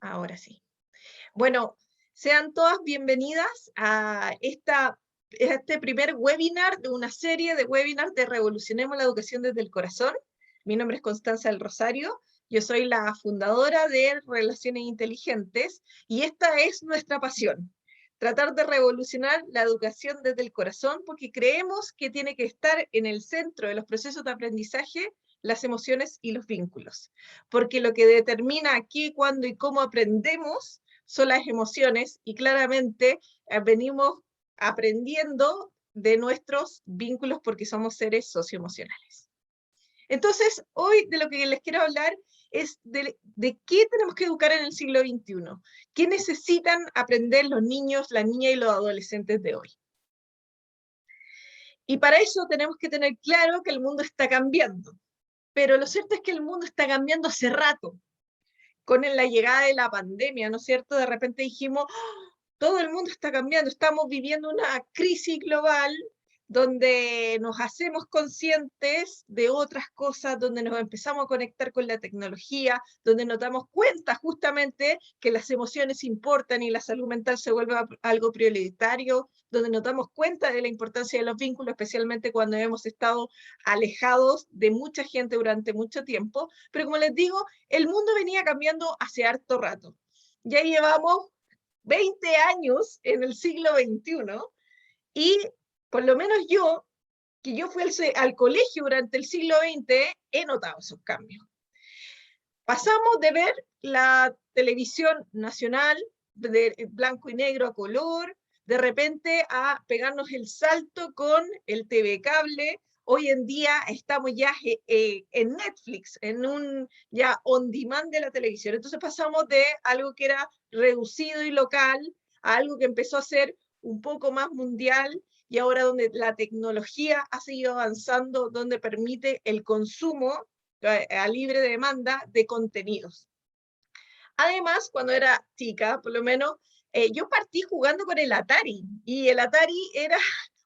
Ahora sí. Bueno, sean todas bienvenidas a este primer webinar de una serie de webinars de Revolucionemos la Educación desde el Corazón. Mi nombre es Constanza del Rosario, yo soy la fundadora de Relaciones Inteligentes y esta es nuestra pasión, tratar de revolucionar la educación desde el corazón porque creemos que tiene que estar en el centro de los procesos de aprendizaje las emociones y los vínculos, porque lo que determina qué, cuándo y cómo aprendemos son las emociones y claramente venimos aprendiendo de nuestros vínculos porque somos seres socioemocionales. Entonces, hoy de lo que les quiero hablar es de qué tenemos que educar en el siglo XXI, qué necesitan aprender los niños, las niñas y los adolescentes de hoy. Y para eso tenemos que tener claro que el mundo está cambiando, pero lo cierto es que el mundo está cambiando hace rato. Con la llegada de la pandemia, ¿no es cierto? De repente dijimos, ¡oh! Todo el mundo está cambiando, estamos viviendo una crisis global donde nos hacemos conscientes de otras cosas, donde nos empezamos a conectar con la tecnología, donde nos damos cuenta justamente que las emociones importan y la salud mental se vuelve algo prioritario, donde nos damos cuenta de la importancia de los vínculos, especialmente cuando hemos estado alejados de mucha gente durante mucho tiempo. Pero como les digo, el mundo venía cambiando hace harto rato. Ya llevamos 20 años en el siglo XXI y por lo menos yo, que yo fui al colegio durante el siglo XX, he notado esos cambios. Pasamos de ver la televisión nacional de blanco y negro a color, de repente a pegarnos el salto con el TV cable. Hoy en día estamos ya en Netflix, en un ya on demand de la televisión. Entonces pasamos de algo que era reducido y local a algo que empezó a ser un poco más mundial y ahora donde la tecnología ha seguido avanzando, donde permite el consumo a libre demanda de contenidos. Además, cuando era chica, por lo menos, yo partí jugando con el Atari, y el Atari era,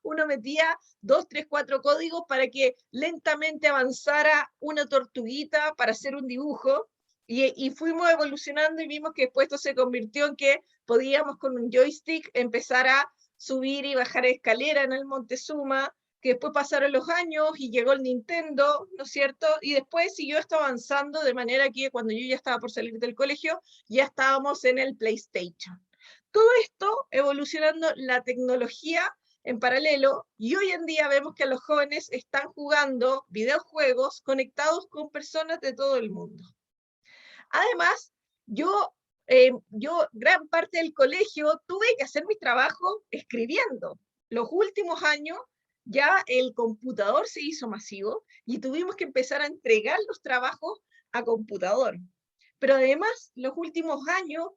uno metía 2, 3, 4 códigos para que lentamente avanzara una tortuguita para hacer un dibujo, y fuimos evolucionando y vimos que después esto se convirtió en que podíamos con un joystick empezar a subir y bajar escalera en el Montezuma, que después pasaron los años y llegó el Nintendo, ¿no es cierto? Y después siguió esto avanzando de manera que cuando yo ya estaba por salir del colegio, ya estábamos en el PlayStation. Todo esto evolucionando la tecnología en paralelo, y hoy en día vemos que los jóvenes están jugando videojuegos conectados con personas de todo el mundo. Además, yo gran parte del colegio tuve que hacer mi trabajo escribiendo. Los últimos años ya el computador se hizo masivo y tuvimos que empezar a entregar los trabajos a computador. Pero además, los últimos años,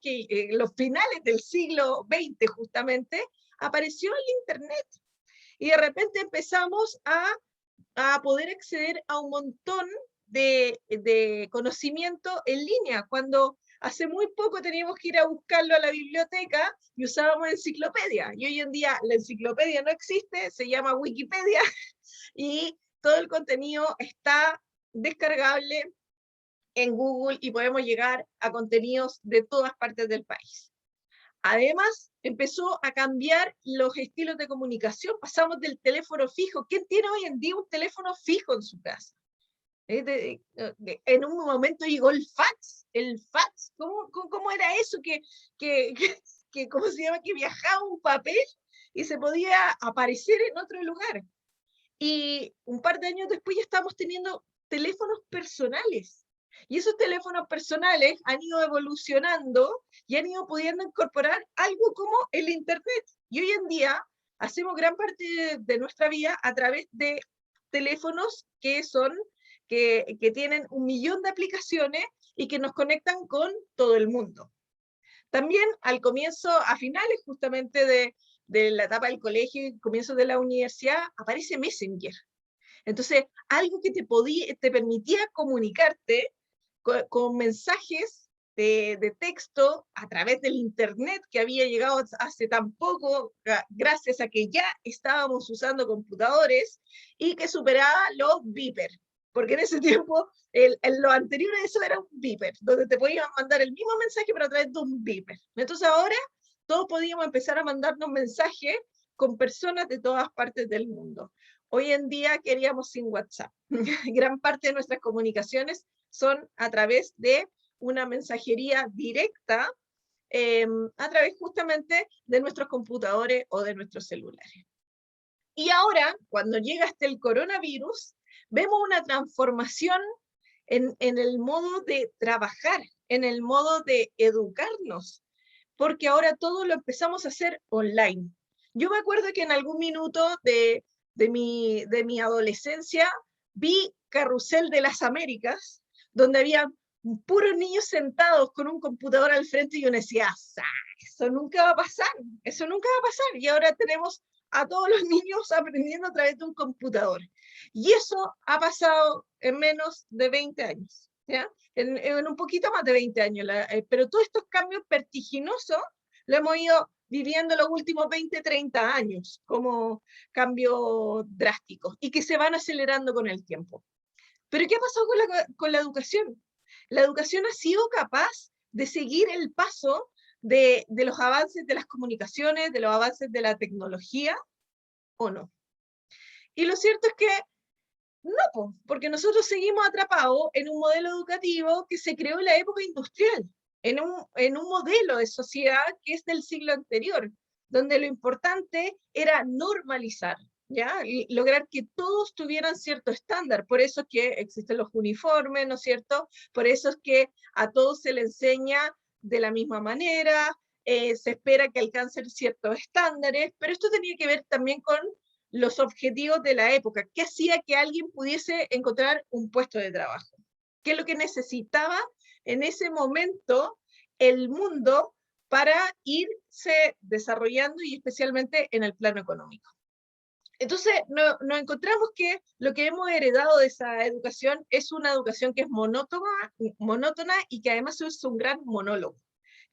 los finales del siglo XX justamente, apareció el Internet. Y de repente empezamos a poder acceder a un montón de conocimiento en línea, cuando hace muy poco teníamos que ir a buscarlo a la biblioteca y usábamos enciclopedia, y hoy en día la enciclopedia no existe, se llama Wikipedia, y todo el contenido está descargable en Google y podemos llegar a contenidos de todas partes del país. Además, empezó a cambiar los estilos de comunicación, pasamos del teléfono fijo. ¿Quién tiene hoy en día un teléfono fijo en su casa? En un momento llegó el fax, ¿cómo era eso? Que, ¿cómo se llama? Que viajaba un papel y se podía aparecer en otro lugar. Y un par de años después ya estamos teniendo teléfonos personales. Y esos teléfonos personales han ido evolucionando y han ido pudiendo incorporar algo como el Internet. Y hoy en día hacemos gran parte de nuestra vida a través de teléfonos que tienen 1.000.000 de aplicaciones y que nos conectan con todo el mundo. También al comienzo, a finales justamente de la etapa del colegio y comienzo de la universidad, aparece Messenger. Entonces, algo que te permitía comunicarte con mensajes de texto a través del Internet que había llegado hace tan poco, gracias a que ya estábamos usando computadores y que superaba los beepers. porque en ese tiempo, lo anterior a eso era un beeper, donde te podían mandar el mismo mensaje, pero a través de un beeper. Entonces ahora todos podíamos empezar a mandarnos mensajes con personas de todas partes del mundo. Hoy en día queríamos sin WhatsApp. Gran parte de nuestras comunicaciones son a través de una mensajería directa, a través justamente de nuestros computadores o de nuestros celulares. Y ahora, cuando llega hasta el coronavirus, vemos una transformación en el modo de trabajar, en el modo de educarnos, porque ahora todo lo empezamos a hacer online. Yo me acuerdo que en algún minuto de mi adolescencia vi Carrusel de las Américas, donde había puros niños sentados con un computador al frente y yo decía, eso nunca va a pasar, eso nunca va a pasar. Y ahora tenemos a todos los niños aprendiendo a través de un computador. Y eso ha pasado en menos de 20 años, ¿ya? En un poquito más de 20 años, pero todos estos cambios vertiginosos lo hemos ido viviendo los últimos 20, 30 años, como cambios drásticos, y que se van acelerando con el tiempo. Pero ¿qué ha pasado con la educación? La educación ha sido capaz de seguir el paso de los avances de las comunicaciones, de los avances de la tecnología, ¿o no? Y lo cierto es que no, porque nosotros seguimos atrapados en un modelo educativo que se creó en la época industrial, en un modelo de sociedad que es del siglo anterior, donde lo importante era normalizar, ¿ya? Y lograr que todos tuvieran cierto estándar. Por eso es que existen los uniformes, ¿no es cierto? Por eso es que a todos se les enseña de la misma manera, se espera que alcancen ciertos estándares, pero esto tenía que ver también con los objetivos de la época, qué hacía que alguien pudiese encontrar un puesto de trabajo, qué es lo que necesitaba en ese momento el mundo para irse desarrollando y especialmente en el plano económico. Entonces nos encontramos que lo que hemos heredado de esa educación es una educación que es monótona y que además es un gran monólogo,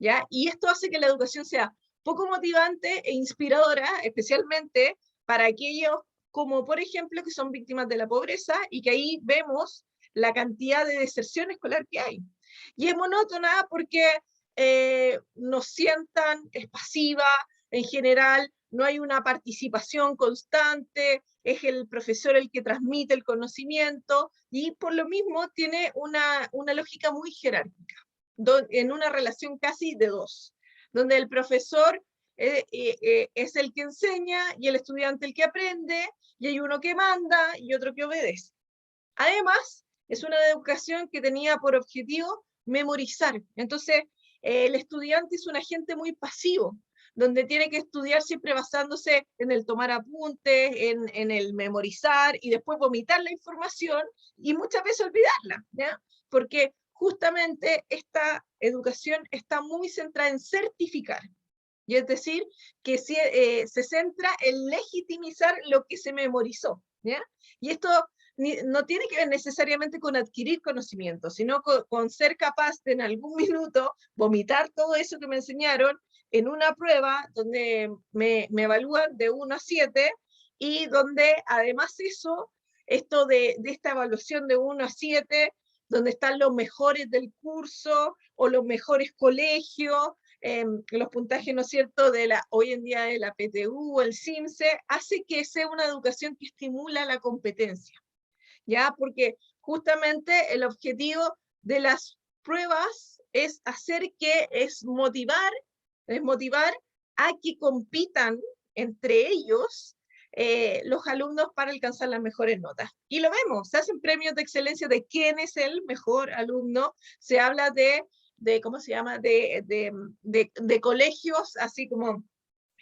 ¿ya? Y esto hace que la educación sea poco motivante e inspiradora, especialmente para aquellos como, por ejemplo, que son víctimas de la pobreza y que ahí vemos la cantidad de deserción escolar que hay. Y es monótona porque nos sientan, es pasiva, en general no hay una participación constante, es el profesor el que transmite el conocimiento y por lo mismo tiene una lógica muy jerárquica, en una relación casi de dos, donde el profesor es el que enseña y el estudiante el que aprende, y hay uno que manda y otro que obedece. Además, es una educación que tenía por objetivo memorizar. Entonces, el estudiante es un agente muy pasivo, donde tiene que estudiar siempre basándose en el tomar apuntes, en el memorizar y después vomitar la información y muchas veces olvidarla, ¿ya? Porque justamente esta educación está muy centrada en certificar. Y es decir, que se centra en legitimizar lo que se memorizó, ¿ya? Y esto no tiene que ver necesariamente con adquirir conocimiento, sino con ser capaz de en algún minuto vomitar todo eso que me enseñaron en una prueba donde me evalúan de 1 a 7 y donde además esto de esta evaluación de 1 a 7, donde están los mejores del curso o los mejores colegios, los puntajes, ¿no es cierto?, hoy en día de la PTU o el CIMSE, hace que sea una educación que estimula la competencia, ¿ya? Porque justamente el objetivo de las pruebas es motivar a que compitan entre ellos los alumnos para alcanzar las mejores notas. Y lo vemos, se hacen premios de excelencia de quién es el mejor alumno, se habla ¿cómo se llama?, de colegios así como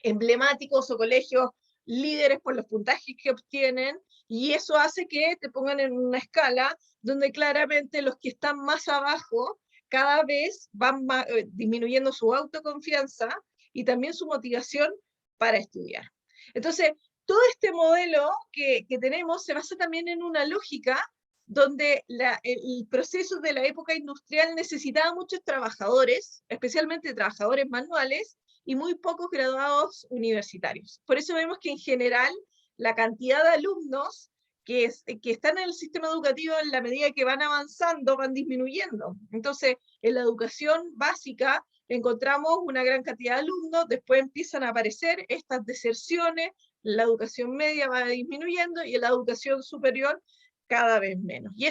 emblemáticos o colegios líderes por los puntajes que obtienen, y eso hace que te pongan en una escala donde claramente los que están más abajo cada vez van disminuyendo su autoconfianza y también su motivación para estudiar. Entonces, todo este modelo que tenemos se basa también en una lógica donde el proceso de la época industrial necesitaba muchos trabajadores, especialmente trabajadores manuales, y muy pocos graduados universitarios. Por eso vemos que en general la cantidad de alumnos que están en el sistema educativo en la medida que van avanzando, van disminuyendo. Entonces, en la educación básica encontramos una gran cantidad de alumnos, después empiezan a aparecer estas deserciones, la educación media va disminuyendo y en la educación superior cada vez menos. Y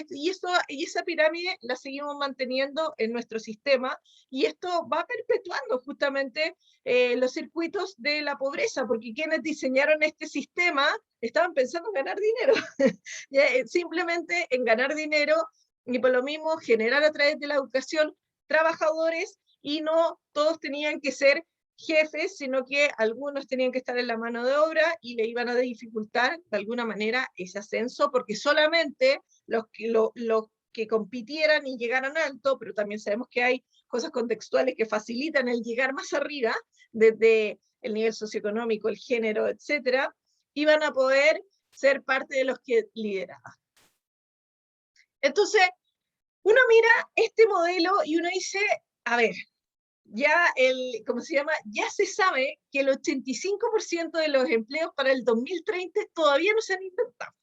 esa pirámide la seguimos manteniendo en nuestro sistema, y esto va perpetuando justamente los circuitos de la pobreza, porque quienes diseñaron este sistema estaban pensando en ganar dinero, simplemente en ganar dinero, y por lo mismo generar a través de la educación trabajadores, y no todos tenían que ser jefes, sino que algunos tenían que estar en la mano de obra y le iban a dificultar de alguna manera ese ascenso, porque solamente los que compitieran y llegaran alto, pero también sabemos que hay cosas contextuales que facilitan el llegar más arriba, desde el nivel socioeconómico, el género, etcétera, iban a poder ser parte de los que lideraban. Entonces, uno mira este modelo y uno dice, a ver, ya ¿cómo se llama? Ya se sabe que el 85% de los empleos para el 2030 todavía no se han inventado.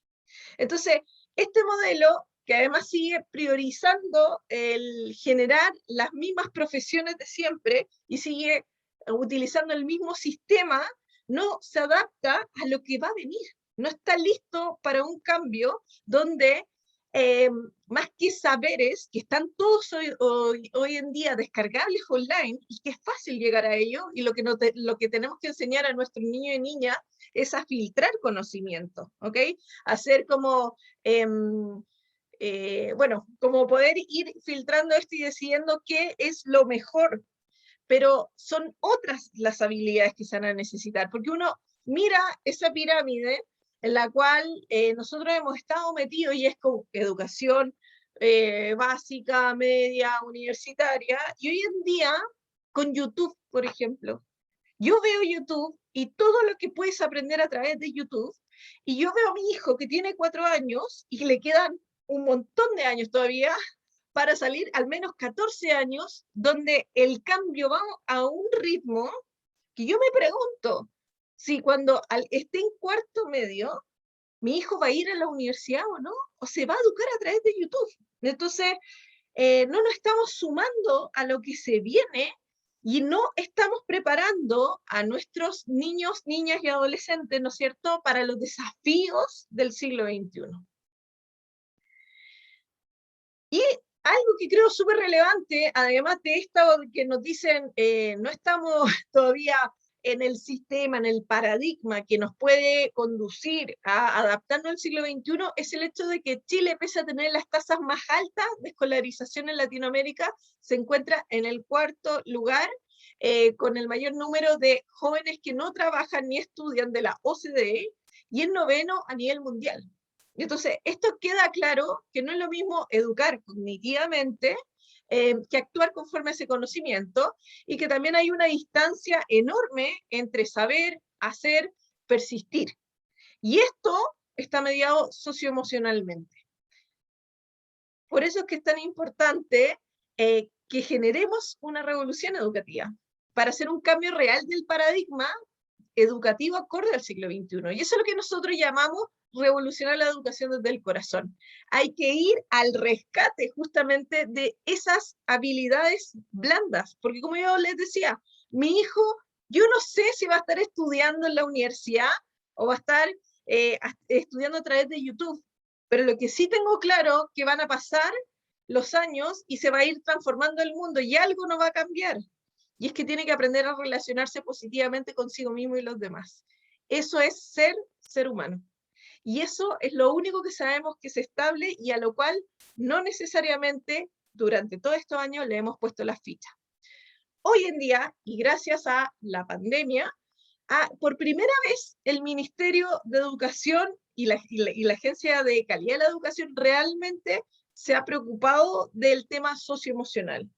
Entonces, este modelo, que además sigue priorizando el generar las mismas profesiones de siempre y sigue utilizando el mismo sistema, no se adapta a lo que va a venir. No está listo para un cambio donde más que saberes, que están todos hoy en día descargables online y que es fácil llegar a ello, y lo que tenemos que enseñar a nuestros niños y niñas es a filtrar conocimiento, ¿ok? Hacer como, bueno, como poder ir filtrando esto y decidiendo qué es lo mejor, pero son otras las habilidades que se van a necesitar, porque uno mira esa pirámide en la cual nosotros hemos estado metidos, y es como educación básica, media, universitaria, y hoy en día, con YouTube, por ejemplo, yo veo YouTube y todo lo que puedes aprender a través de YouTube, y yo veo a mi hijo que tiene 4 años y le quedan un montón de años todavía para salir, al menos 14 años, donde el cambio va a un ritmo que yo me pregunto si cuando esté en cuarto medio, mi hijo va a ir a la universidad o no, o se va a educar a través de YouTube. Entonces, no nos estamos sumando a lo que se viene, y no estamos preparando a nuestros niños, niñas y adolescentes, ¿no es cierto?, para los desafíos del siglo XXI. Y algo que creo súper relevante, además de esto que nos dicen, no estamos todavía en el sistema, en el paradigma que nos puede conducir a adaptarnos al siglo XXI, es el hecho de que Chile, pese a tener las tasas más altas de escolarización en Latinoamérica, se encuentra en el 4º lugar, con el mayor número de jóvenes que no trabajan ni estudian de la OCDE, y el 9º a nivel mundial. Entonces, esto queda claro que no es lo mismo educar cognitivamente que actuar conforme a ese conocimiento, y que también hay una distancia enorme entre saber, hacer, persistir. Y esto está mediado socioemocionalmente. Por eso es que es tan importante que generemos una revolución educativa, para hacer un cambio real del paradigma educativo acorde al siglo XXI. Y eso es lo que nosotros llamamos revolucionar la educación desde el corazón. Hay que ir al rescate justamente de esas habilidades blandas, porque como yo les decía, mi hijo, yo no sé si va a estar estudiando en la universidad o va a estar estudiando a través de YouTube, pero lo que sí tengo claro que van a pasar los años y se va a ir transformando el mundo, y algo no va a cambiar. Y es que tiene que aprender a relacionarse positivamente consigo mismo y los demás. Eso es ser humano. Y eso es lo único que sabemos que es estable, y a lo cual no necesariamente durante todos estos años le hemos puesto las fichas. Hoy en día, y gracias a la pandemia, por primera vez el Ministerio de Educación y la Agencia de Calidad de la Educación realmente se ha preocupado del tema socioemocional.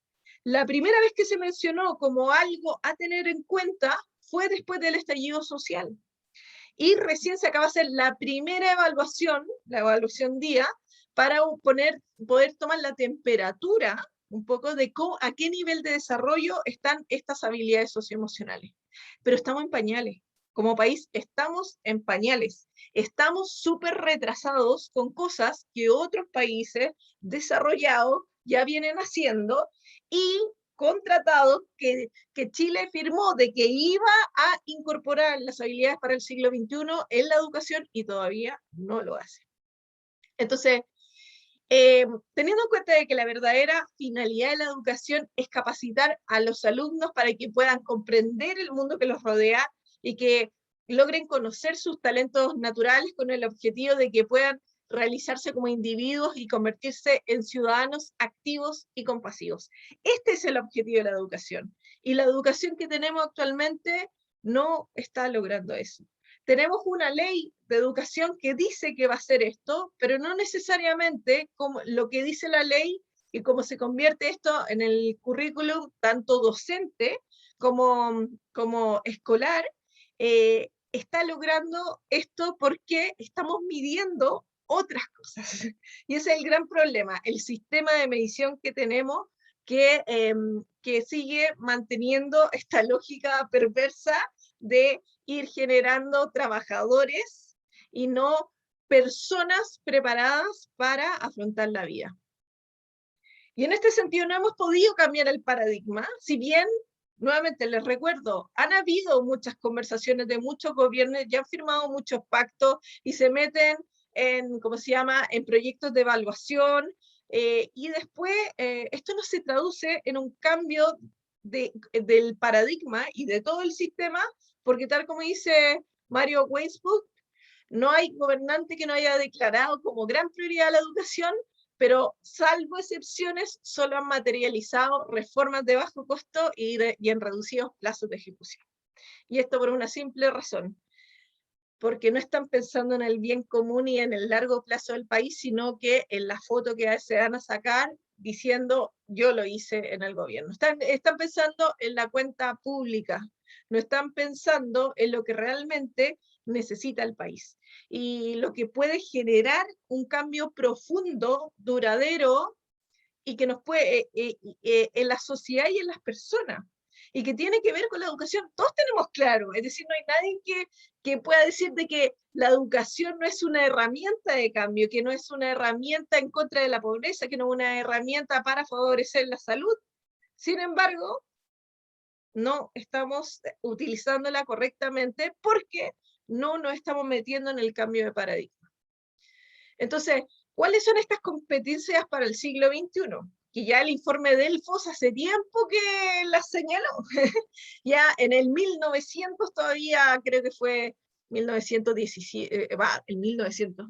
La primera vez que se mencionó como algo a tener en cuenta fue después del estallido social. Y recién se acaba de hacer la primera evaluación, la evaluación día, para poder tomar la temperatura un poco de a qué nivel de desarrollo están estas habilidades socioemocionales. Pero estamos en pañales. Como país estamos en pañales, estamos súper retrasados con cosas que otros países desarrollados ya vienen haciendo y con tratados que Chile firmó de que iba a incorporar las habilidades para el siglo XXI en la educación y todavía no lo hace. Entonces, teniendo en cuenta de que la verdadera finalidad de la educación es capacitar a los alumnos para que puedan comprender el mundo que los rodea y que logren conocer sus talentos naturales con el objetivo de que puedan realizarse como individuos y convertirse en ciudadanos activos y compasivos. Este es el objetivo de la educación. Y la educación que tenemos actualmente no está logrando eso. Tenemos una ley de educación que dice que va a hacer esto, pero no necesariamente como lo que dice la ley y cómo se convierte esto en el currículum, tanto docente como escolar, está logrando esto porque estamos midiendo otras cosas. Y ese es el gran problema, el sistema de medición que tenemos que sigue manteniendo esta lógica perversa de ir generando trabajadores y no personas preparadas para afrontar la vida. Y en este sentido no hemos podido cambiar el paradigma, si bien, nuevamente les recuerdo, han habido muchas conversaciones de muchos gobiernos, ya han firmado muchos pactos y se meten en, ¿cómo se llama?, en proyectos de evaluación, y después esto no se traduce en un cambio del paradigma y de todo el sistema, porque tal como dice Mario Weinsbuch, no hay gobernante que no haya declarado como gran prioridad la educación, pero salvo excepciones, solo han materializado reformas de bajo costo y en reducidos plazos de ejecución. Y esto por una simple razón, porque no están pensando en el bien común y en el largo plazo del país, sino que en la foto que se van a sacar diciendo yo lo hice en el gobierno. Están pensando en la cuenta pública, no están pensando en lo que realmente necesita el país y lo que puede generar un cambio profundo, duradero y que nos puede en la sociedad y en las personas y que tiene que ver con la educación. Todos tenemos claro, es decir, no hay nadie que pueda decir de que la educación no es una herramienta de cambio, que no es una herramienta en contra de la pobreza, que no es una herramienta para favorecer la salud. Sin embargo, no estamos utilizándola correctamente porque no nos estamos metiendo en el cambio de paradigma. Entonces, ¿cuáles son estas competencias para el siglo XXI? Que ya el informe Delfos hace tiempo que las señaló. Ya en el 1900 todavía, creo que fue 1917, el 1900,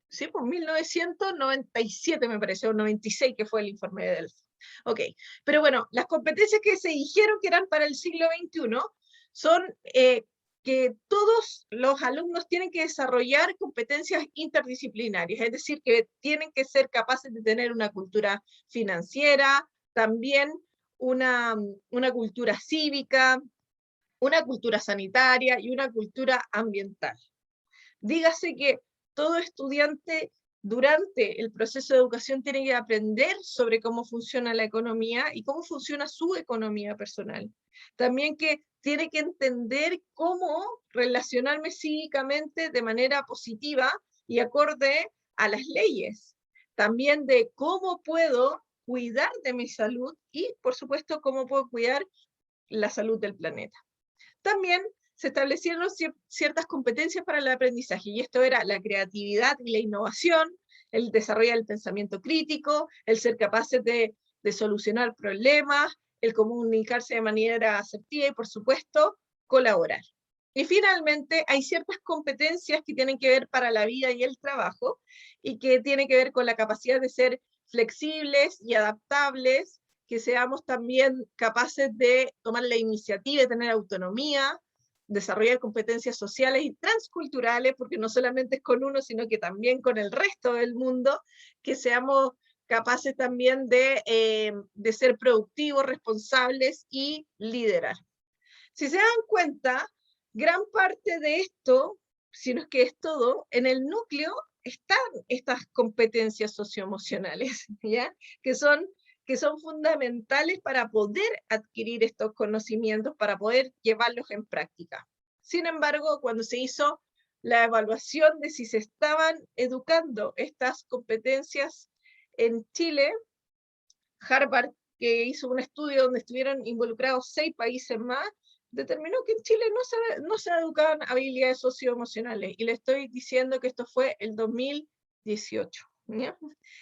sí, pues 1997 me parece, o 96 que fue el informe de Delfos. Ok, pero bueno, las competencias que se dijeron que eran para el siglo XXI son que todos los alumnos tienen que desarrollar competencias interdisciplinarias, es decir, que tienen que ser capaces de tener una cultura financiera, también una cultura cívica, una cultura sanitaria y una cultura ambiental. Dígase que todo estudiante durante el proceso de educación tiene que aprender sobre cómo funciona la economía y cómo funciona su economía personal. También que tiene que entender cómo relacionarme cívicamente de manera positiva y acorde a las leyes. También de cómo puedo cuidar de mi salud y, por supuesto, cómo puedo cuidar la salud del planeta. También se establecieron ciertas competencias para el aprendizaje, y esto era la creatividad y la innovación, el desarrollo del pensamiento crítico, el ser capaces de solucionar problemas, el comunicarse de manera asertiva y, por supuesto, colaborar. Y finalmente, hay ciertas competencias que tienen que ver para la vida y el trabajo, y que tienen que ver con la capacidad de ser flexibles y adaptables, que seamos también capaces de tomar la iniciativa, de tener autonomía, desarrollar competencias sociales y transculturales, porque no solamente es con uno, sino que también con el resto del mundo, que seamos capaces también de ser productivos, responsables y liderar. Si se dan cuenta, gran parte de esto, si no es que es todo, en el núcleo están estas competencias socioemocionales, ¿ya? Que son fundamentales para poder adquirir estos conocimientos, para poder llevarlos en práctica. Sin embargo, cuando se hizo la evaluación de si se estaban educando estas competencias en Chile, Harvard, que hizo un estudio donde estuvieron involucrados 6 países más, determinó que en Chile no se educaban habilidades socioemocionales. Y le estoy diciendo que esto fue el 2018. ¿Ya?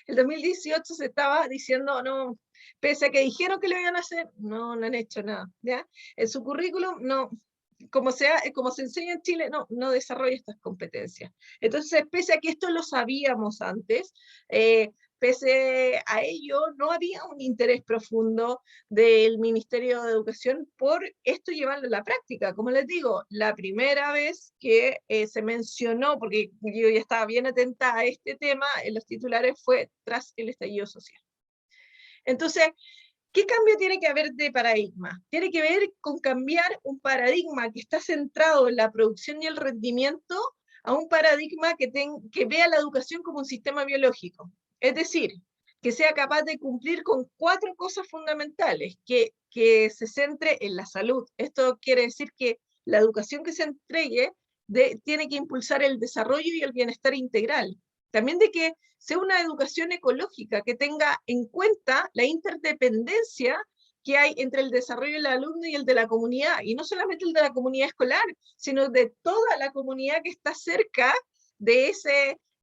El 2018 se estaba diciendo, no, pese a que dijeron que lo iban a hacer, no han hecho nada. ¿Ya? En su currículum, no, como se enseña en Chile, no desarrolla estas competencias. Entonces, pese a que esto lo sabíamos antes, pese a ello, no había un interés profundo del Ministerio de Educación por esto llevarlo a la práctica. Como les digo, la primera vez que se mencionó, porque yo ya estaba bien atenta a este tema, en los titulares fue tras el estallido social. Entonces, ¿qué cambio tiene que haber de paradigma? Tiene que ver con cambiar un paradigma que está centrado en la producción y el rendimiento a un paradigma que vea la educación como un sistema biológico. Es decir, que sea capaz de cumplir con 4 cosas fundamentales, que se centre en la salud. Esto quiere decir que la educación que se entregue tiene que impulsar el desarrollo y el bienestar integral. También de que sea una educación ecológica, que tenga en cuenta la interdependencia que hay entre el desarrollo del alumno y el de la comunidad, y no solamente el de la comunidad escolar, sino de toda la comunidad que está cerca de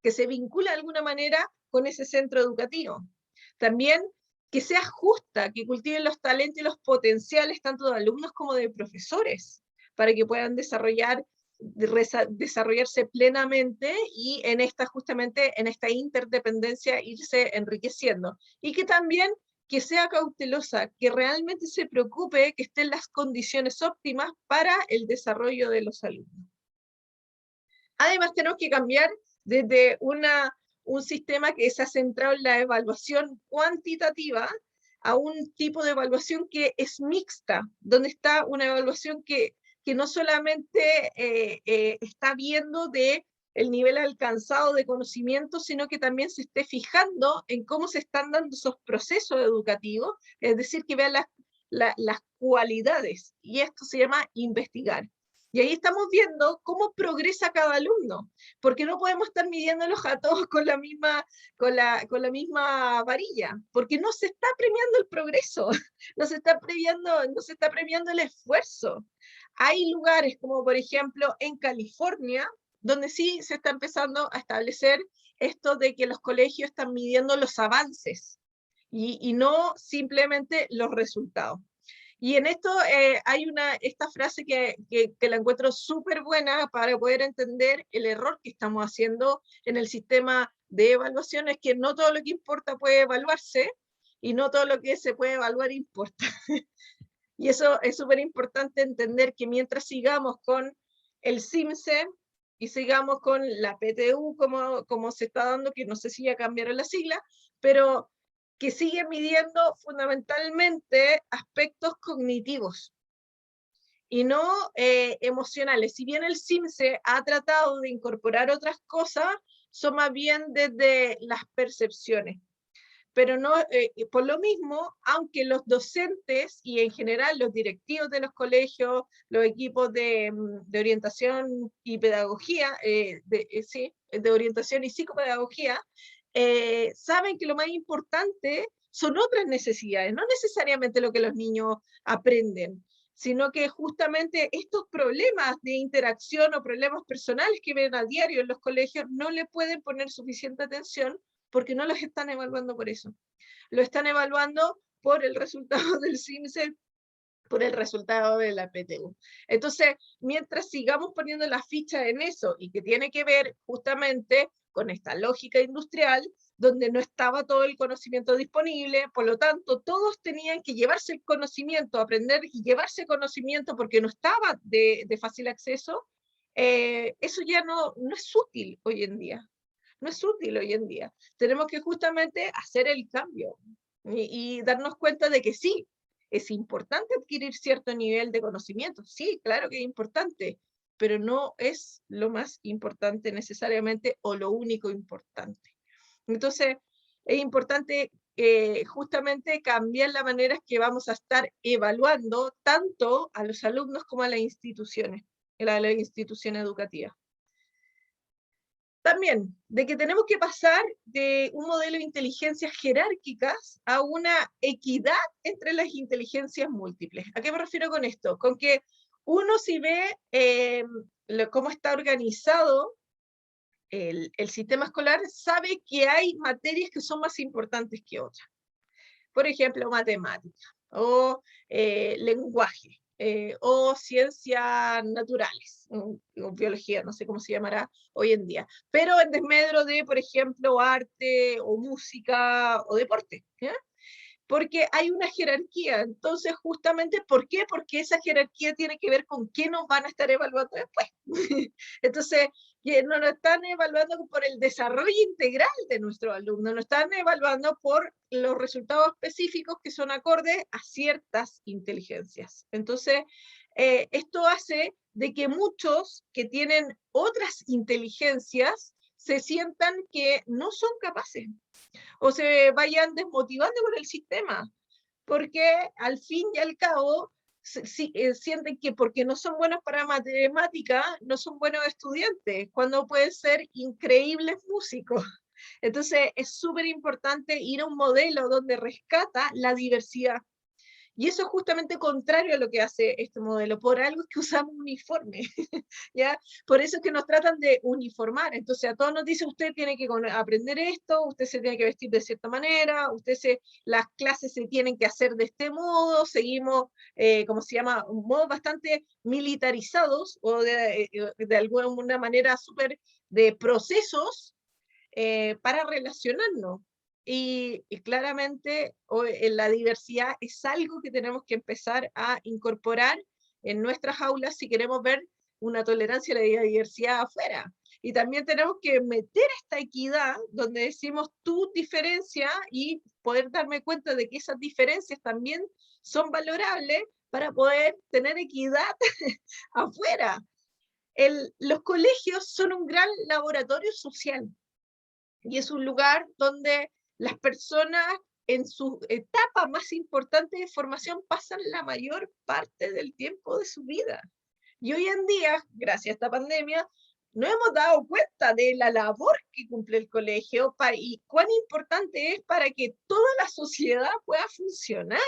que se vincula de alguna manera con ese centro educativo. También que sea justa, que cultiven los talentos y los potenciales tanto de alumnos como de profesores, para que puedan desarrollarse plenamente y justamente en esta interdependencia irse enriqueciendo. Y que también que sea cautelosa, que realmente se preocupe que estén las condiciones óptimas para el desarrollo de los alumnos. Además, tenemos que cambiar desde un sistema que se ha centrado en la evaluación cuantitativa a un tipo de evaluación que es mixta, donde está una evaluación que no solamente está viendo el nivel alcanzado de conocimiento, sino que también se esté fijando en cómo se están dando esos procesos educativos, es decir, que vea las cualidades, y esto se llama investigar. Y ahí estamos viendo cómo progresa cada alumno, porque no podemos estar midiéndolos a todos con la misma varilla, porque no se está premiando el progreso, no se está premiando el esfuerzo. Hay lugares como por ejemplo en California, donde sí se está empezando a establecer esto de que los colegios están midiendo los avances y no simplemente los resultados. Y en esto hay esta frase que la encuentro súper buena para poder entender el error que estamos haciendo en el sistema de evaluación, es que no todo lo que importa puede evaluarse y no todo lo que se puede evaluar importa. Y eso es súper importante entender, que mientras sigamos con el CIMSE y sigamos con la PTU como se está dando, que no sé si ya cambiaron la sigla, pero que sigue midiendo fundamentalmente aspectos cognitivos y no emocionales. Si bien el CIMSE ha tratado de incorporar otras cosas, son más bien desde las percepciones. Pero no, por lo mismo, aunque los docentes y en general los directivos de los colegios, los equipos de orientación y pedagogía, de orientación y psicopedagogía, saben que lo más importante son otras necesidades, no necesariamente lo que los niños aprenden, sino que justamente estos problemas de interacción o problemas personales que ven a diario en los colegios no le pueden poner suficiente atención porque no los están evaluando por eso. Lo están evaluando por el resultado del CIMSE, por el resultado de la PTU. Entonces, mientras sigamos poniendo la ficha en eso, y que tiene que ver justamente con esta lógica industrial, donde no estaba todo el conocimiento disponible, por lo tanto, todos tenían que llevarse el conocimiento, aprender y llevarse conocimiento porque no estaba de fácil acceso, eso ya no es útil hoy en día. No es útil hoy en día. Tenemos que justamente hacer el cambio y darnos cuenta de que sí, es importante adquirir cierto nivel de conocimiento. Sí, claro que es importante, pero no es lo más importante necesariamente o lo único importante. Entonces, es importante justamente cambiar la manera que vamos a estar evaluando tanto a los alumnos como a las instituciones. la institución educativa. También, de que tenemos que pasar de un modelo de inteligencias jerárquicas a una equidad entre las inteligencias múltiples. ¿A qué me refiero con esto? Con que uno si ve cómo está organizado el sistema escolar, sabe que hay materias que son más importantes que otras. Por ejemplo, matemática, o lenguaje, o ciencias naturales, o biología, no sé cómo se llamará hoy en día, pero en desmedro de, por ejemplo, arte, o música, o deporte, ¿ya? Porque hay una jerarquía. Entonces, justamente, ¿por qué? Porque esa jerarquía tiene que ver con qué nos van a estar evaluando después. Entonces, que no nos están evaluando por el desarrollo integral de nuestros alumnos, nos están evaluando por los resultados específicos que son acordes a ciertas inteligencias. Entonces, esto hace de que muchos que tienen otras inteligencias se sientan que no son capaces o se vayan desmotivando con el sistema, porque al fin y al cabo sienten que porque no son buenos para matemática, no son buenos estudiantes, cuando pueden ser increíbles músicos. Entonces es súper importante ir a un modelo donde rescata la diversidad. Y eso es justamente contrario a lo que hace este modelo. Por algo es que usamos uniforme, ¿ya? Por eso es que nos tratan de uniformar. Entonces a todos nos dicen, usted tiene que aprender esto, usted se tiene que vestir de cierta manera, las clases se tienen que hacer de este modo, seguimos, como se llama, un modo bastante militarizados, o de alguna manera súper de procesos para relacionarnos. Y claramente la diversidad es algo que tenemos que empezar a incorporar en nuestras aulas si queremos ver una tolerancia a la diversidad afuera. Y también tenemos que meter esta equidad donde decimos tu diferencia y poder darme cuenta de que esas diferencias también son valorables para poder tener equidad afuera. Los colegios son un gran laboratorio social y es un lugar donde las personas en su etapa más importante de formación pasan la mayor parte del tiempo de su vida. Y hoy en día, gracias a esta pandemia, nos hemos dado cuenta de la labor que cumple el colegio y cuán importante es para que toda la sociedad pueda funcionar.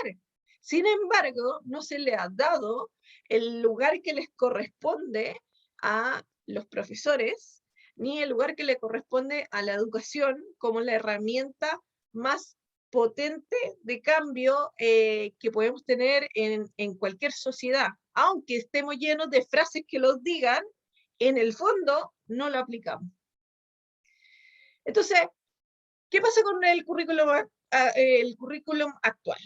Sin embargo, no se le ha dado el lugar que les corresponde a los profesores, ni el lugar que le corresponde a la educación como la herramienta más potente de cambio que podemos tener en cualquier sociedad. Aunque estemos llenos de frases que los digan, en el fondo no lo aplicamos. Entonces, ¿qué pasa con el currículum actual?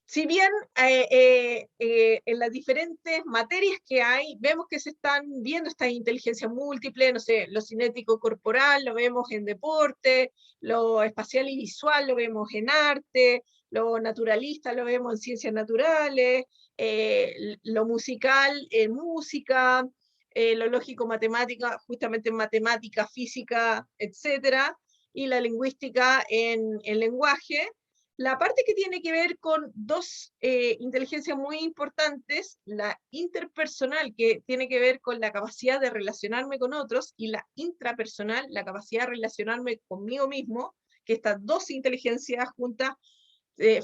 Si bien en las diferentes materias que hay, vemos que se están viendo estas inteligencias múltiples, no sé, lo cinético corporal, lo vemos en deporte, lo espacial y visual lo vemos en arte, lo naturalista lo vemos en ciencias naturales, lo musical en música, lo lógico matemática, justamente en matemática, física, etcétera, y la lingüística en lenguaje. La parte que tiene que ver con dos inteligencias muy importantes, la interpersonal, que tiene que ver con la capacidad de relacionarme con otros, y la intrapersonal, la capacidad de relacionarme conmigo mismo, que estas dos inteligencias juntas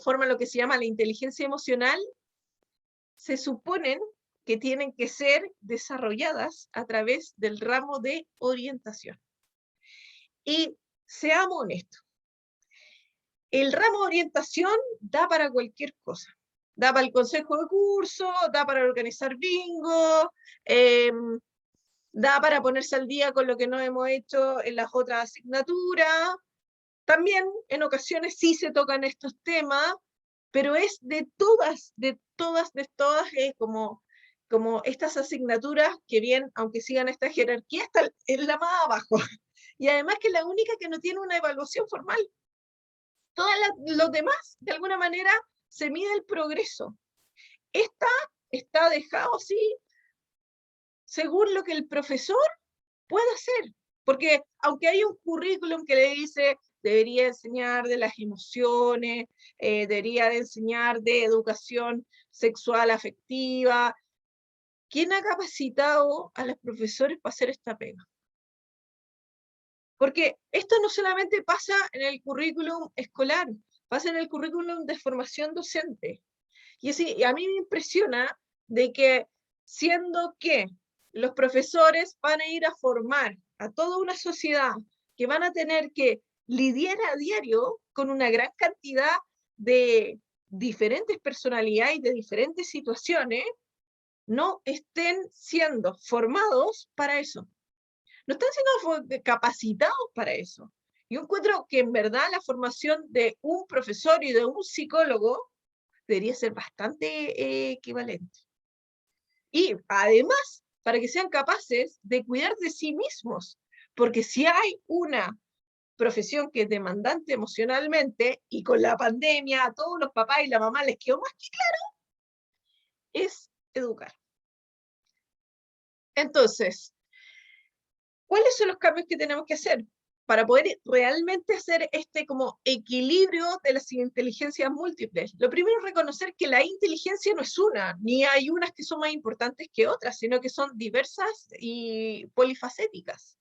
forman lo que se llama la inteligencia emocional, se suponen que tienen que ser desarrolladas a través del ramo de orientación. Y seamos honestos, el ramo de orientación da para cualquier cosa. Da para el consejo de curso, da para organizar bingo, da para ponerse al día con lo que no hemos hecho en las otras asignaturas. También en ocasiones sí se tocan estos temas, pero es de todas, como estas asignaturas que bien, aunque sigan esta jerarquía, está en la más abajo. Y además que es la única que no tiene una evaluación formal. Todos los demás, de alguna manera, se mide el progreso. Esta está dejado así, según lo que el profesor pueda hacer. Porque aunque hay un currículum que le dice, debería enseñar de las emociones, debería de enseñar de educación sexual afectiva, ¿quién ha capacitado a los profesores para hacer esta pega? Porque esto no solamente pasa en el currículum escolar, pasa en el currículum de formación docente. Y a mí me impresiona de que, siendo que los profesores van a ir a formar a toda una sociedad que van a tener que lidiar a diario con una gran cantidad de diferentes personalidades y de diferentes situaciones, no estén siendo formados para eso. No están siendo capacitados para eso. Yo encuentro que en verdad la formación de un profesor y de un psicólogo debería ser bastante equivalente. Y además, para que sean capaces de cuidar de sí mismos, porque si hay una profesión que es demandante emocionalmente, y con la pandemia a todos los papás y la mamá les quedó más que claro, es educar. Entonces, ¿cuáles son los cambios que tenemos que hacer para poder realmente hacer este como equilibrio de las inteligencias múltiples? Lo primero es reconocer que la inteligencia no es una, ni hay unas que son más importantes que otras, sino que son diversas y polifacéticas,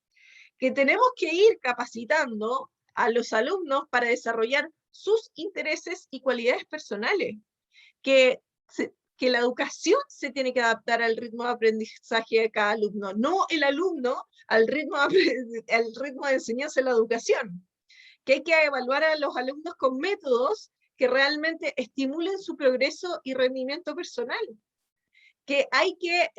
que tenemos que ir capacitando a los alumnos para desarrollar sus intereses y cualidades personales, que que la educación se tiene que adaptar al ritmo de aprendizaje de cada alumno, no el alumno al ritmo de enseñanza de la educación, que hay que evaluar a los alumnos con métodos que realmente estimulen su progreso y rendimiento personal, que hay que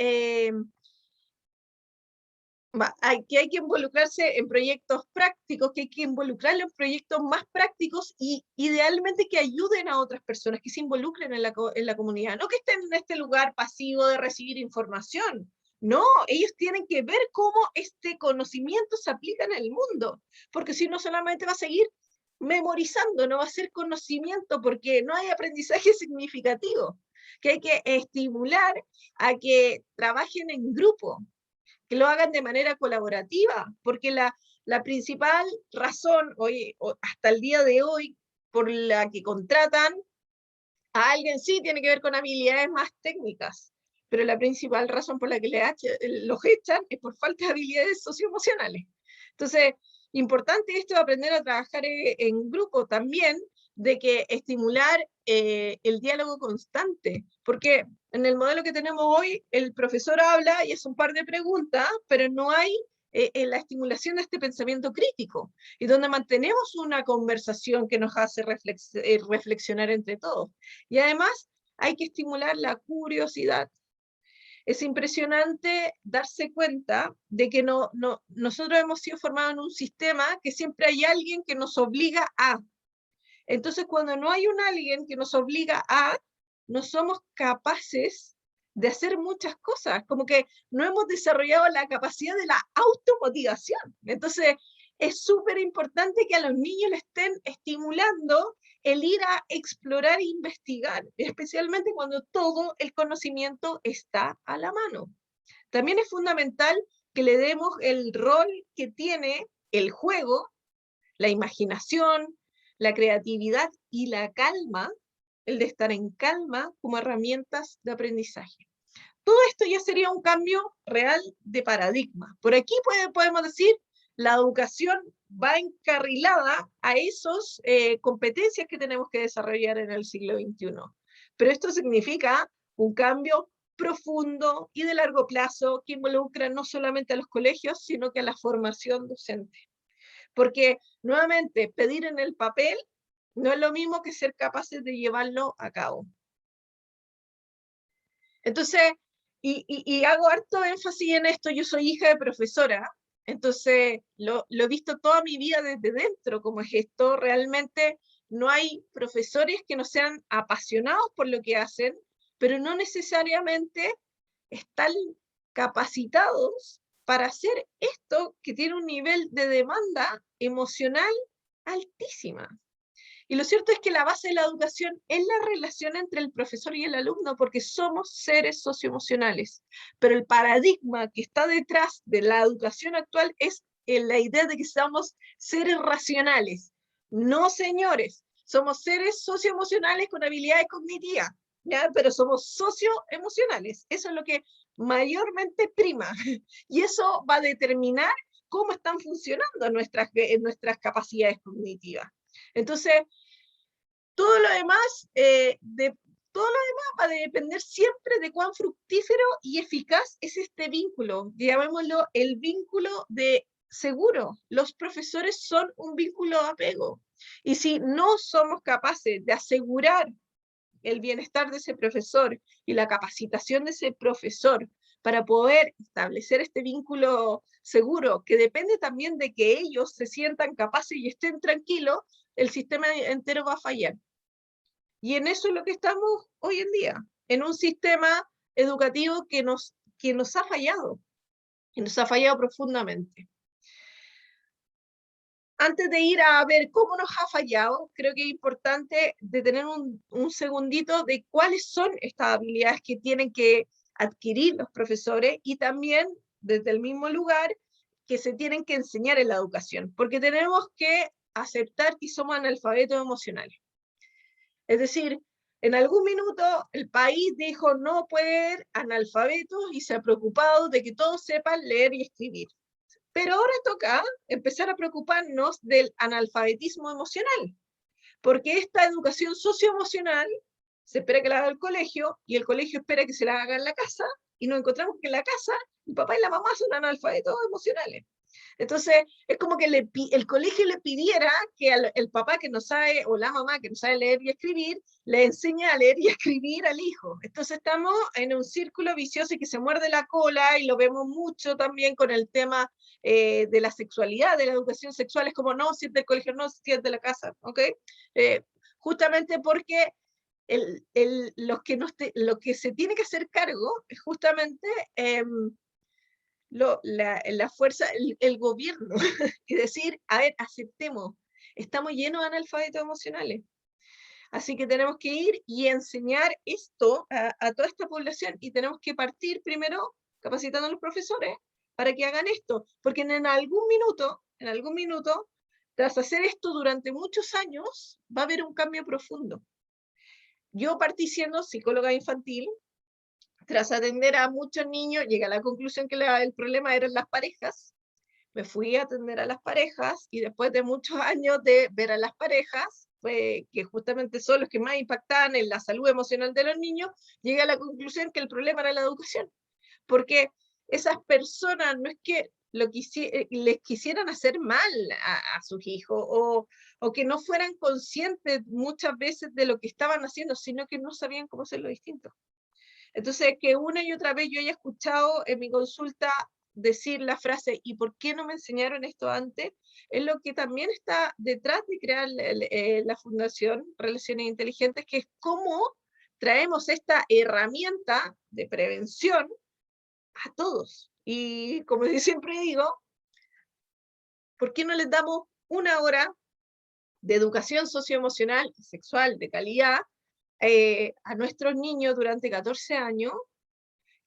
hay que involucrarse en proyectos prácticos, que hay que involucrarlo en proyectos más prácticos y idealmente que ayuden a otras personas, que se involucren en la comunidad, no que estén en este lugar pasivo de recibir información. No, ellos tienen que ver cómo este conocimiento se aplica en el mundo, porque si no solamente va a seguir memorizando, no va a ser conocimiento porque no hay aprendizaje significativo, que hay que estimular a que trabajen en grupo, que lo hagan de manera colaborativa, porque la principal razón hoy, hasta el día de hoy, por la que contratan a alguien, sí tiene que ver con habilidades más técnicas, pero la principal razón por la que los echan es por falta de habilidades socioemocionales. Entonces, importante esto de aprender a trabajar en grupo también, de que estimular el diálogo constante, porque en el modelo que tenemos hoy, el profesor habla y hace un par de preguntas, pero no hay la estimulación de este pensamiento crítico, y donde mantenemos una conversación que nos hace reflexionar entre todos. Y además hay que estimular la curiosidad. Es impresionante darse cuenta de que nosotros hemos sido formados en un sistema que siempre hay alguien que nos obliga a. Entonces, cuando no hay un alguien que nos obliga a, no somos capaces de hacer muchas cosas, como que no hemos desarrollado la capacidad de la automotivación. Entonces, es súper importante que a los niños le estén estimulando el ir a explorar e investigar, especialmente cuando todo el conocimiento está a la mano. También es fundamental que le demos el rol que tiene el juego, la imaginación, la creatividad y la calma, el de estar en calma como herramientas de aprendizaje. Todo esto ya sería un cambio real de paradigma. Por aquí podemos decir, la educación va encarrilada a esas competencias que tenemos que desarrollar en el siglo XXI. Pero esto significa un cambio profundo y de largo plazo que involucra no solamente a los colegios, sino que a la formación docente. Porque, nuevamente, pedir en el papel no es lo mismo que ser capaces de llevarlo a cabo. Entonces, y hago harto énfasis en esto, yo soy hija de profesora, entonces lo he visto toda mi vida desde dentro, como es esto, realmente no hay profesores que no sean apasionados por lo que hacen, pero no necesariamente están capacitados para hacer esto que tiene un nivel de demanda emocional altísima. Y lo cierto es que la base de la educación es la relación entre el profesor y el alumno, porque somos seres socioemocionales. Pero el paradigma que está detrás de la educación actual es la idea de que somos seres racionales. No, señores, somos seres socioemocionales con habilidades cognitivas. ¿ya? Pero somos socioemocionales. Eso es lo que mayormente prima. Y eso va a determinar cómo están funcionando nuestras capacidades cognitivas. Entonces, todo lo demás, todo lo demás va a depender siempre de cuán fructífero y eficaz es este vínculo. Llamémoslo el vínculo de seguro. Los profesores son un vínculo de apego. Y si no somos capaces de asegurar el bienestar de ese profesor y la capacitación de ese profesor para poder establecer este vínculo seguro, que depende también de que ellos se sientan capaces y estén tranquilos, el sistema entero va a fallar. Y en eso es lo que estamos hoy en día, en un sistema educativo que nos ha fallado, y nos ha fallado profundamente. Antes de ir a ver cómo nos ha fallado, creo que es importante detener un segundito de cuáles son estas habilidades que tienen que adquirir los profesores y también, desde el mismo lugar, que se tienen que enseñar en la educación, porque tenemos que aceptar que somos analfabetos emocionales. Es decir, en algún minuto el país dijo no puede haber analfabetos y se ha preocupado de que todos sepan leer y escribir. Pero ahora toca empezar a preocuparnos del analfabetismo emocional, porque esta educación socioemocional se espera que la haga el colegio, y el colegio espera que se la haga en la casa, y nos encontramos que en la casa el papá y la mamá son analfabetos emocionales. Entonces, es como que el colegio le pidiera que el papá que no sabe, o la mamá que no sabe leer y escribir, le enseñe a leer y a escribir al hijo. Entonces estamos en un círculo vicioso y que se muerde la cola, y lo vemos mucho también con el tema de la sexualidad, de la educación sexual. Es como, no, si es del colegio, no, si es de la casa, ¿ok? Justamente porque lo que se tiene que hacer cargo es justamente la fuerza, el gobierno, y decir, a ver, aceptemos, estamos llenos de analfabetos emocionales. Así que tenemos que ir y enseñar esto a toda esta población, y tenemos que partir primero capacitando a los profesores para que hagan esto, porque en algún minuto, tras hacer esto durante muchos años, va a haber un cambio profundo. Yo partí siendo psicóloga infantil. Tras atender a muchos niños, llegué a la conclusión que el problema eran las parejas. Me fui a atender a las parejas, y después de muchos años de ver a las parejas, que justamente son los que más impactaban en la salud emocional de los niños, llegué a la conclusión que el problema era la educación. Porque esas personas no es que les quisieran hacer mal a sus hijos, o que no fueran conscientes muchas veces de lo que estaban haciendo, sino que no sabían cómo hacerlo distinto. Entonces, que una y otra vez yo haya escuchado en mi consulta decir la frase, ¿y por qué no me enseñaron esto antes?, es lo que también está detrás de crear la Fundación Relaciones Inteligentes, que es cómo traemos esta herramienta de prevención a todos. Y como yo siempre digo, ¿por qué no les damos una hora de educación socioemocional y sexual de calidad a nuestros niños durante 14 años,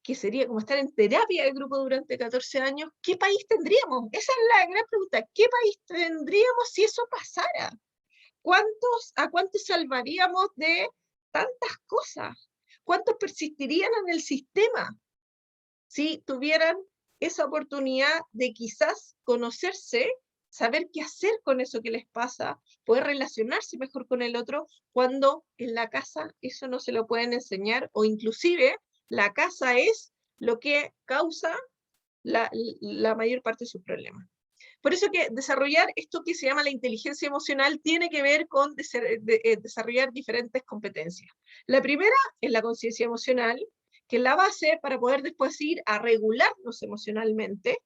que sería como estar en terapia de grupo durante 14 años? ¿Qué país tendríamos? Esa es la gran pregunta. ¿Qué país tendríamos si eso pasara? ¿A cuántos salvaríamos de tantas cosas? ¿Cuántos persistirían en el sistema si tuvieran esa oportunidad de quizás conocerse, saber qué hacer con eso que les pasa, poder relacionarse mejor con el otro, cuando en la casa eso no se lo pueden enseñar, o inclusive la casa es lo que causa la mayor parte de sus problemas? Por eso que desarrollar esto que se llama la inteligencia emocional tiene que ver con desarrollar diferentes competencias. La primera es la conciencia emocional, que es la base para poder después ir a regularnos emocionalmente.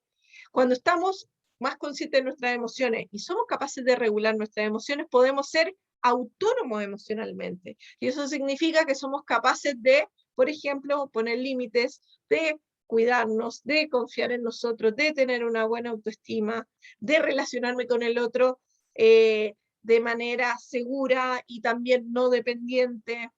Cuando estamos más conscientes de nuestras emociones y somos capaces de regular nuestras emociones, podemos ser autónomos emocionalmente. Y eso significa que somos capaces de, por ejemplo, poner límites, de cuidarnos, de confiar en nosotros, de tener una buena autoestima, de relacionarme con el otro de manera segura y también no dependiente.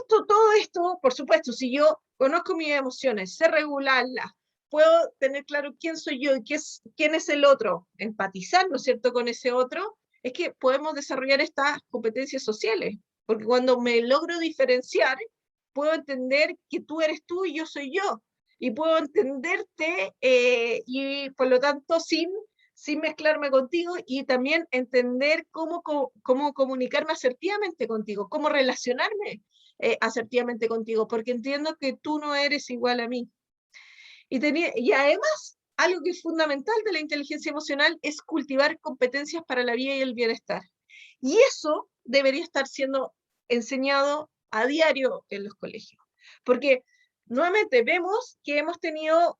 Todo esto, por supuesto, si yo conozco mis emociones, sé regularlas, puedo tener claro quién soy yo y quién es el otro, empatizar, ¿no es cierto?, con ese otro, es que podemos desarrollar estas competencias sociales, porque cuando me logro diferenciar, puedo entender que tú eres tú y yo soy yo, y puedo entenderte, y por lo tanto sin mezclarme contigo, y también entender cómo comunicarme asertivamente contigo, cómo relacionarme asertivamente contigo, porque entiendo que tú no eres igual a mí. Y además, algo que es fundamental de la inteligencia emocional es cultivar competencias para la vida y el bienestar. Y eso debería estar siendo enseñado a diario en los colegios. Porque nuevamente vemos que hemos tenido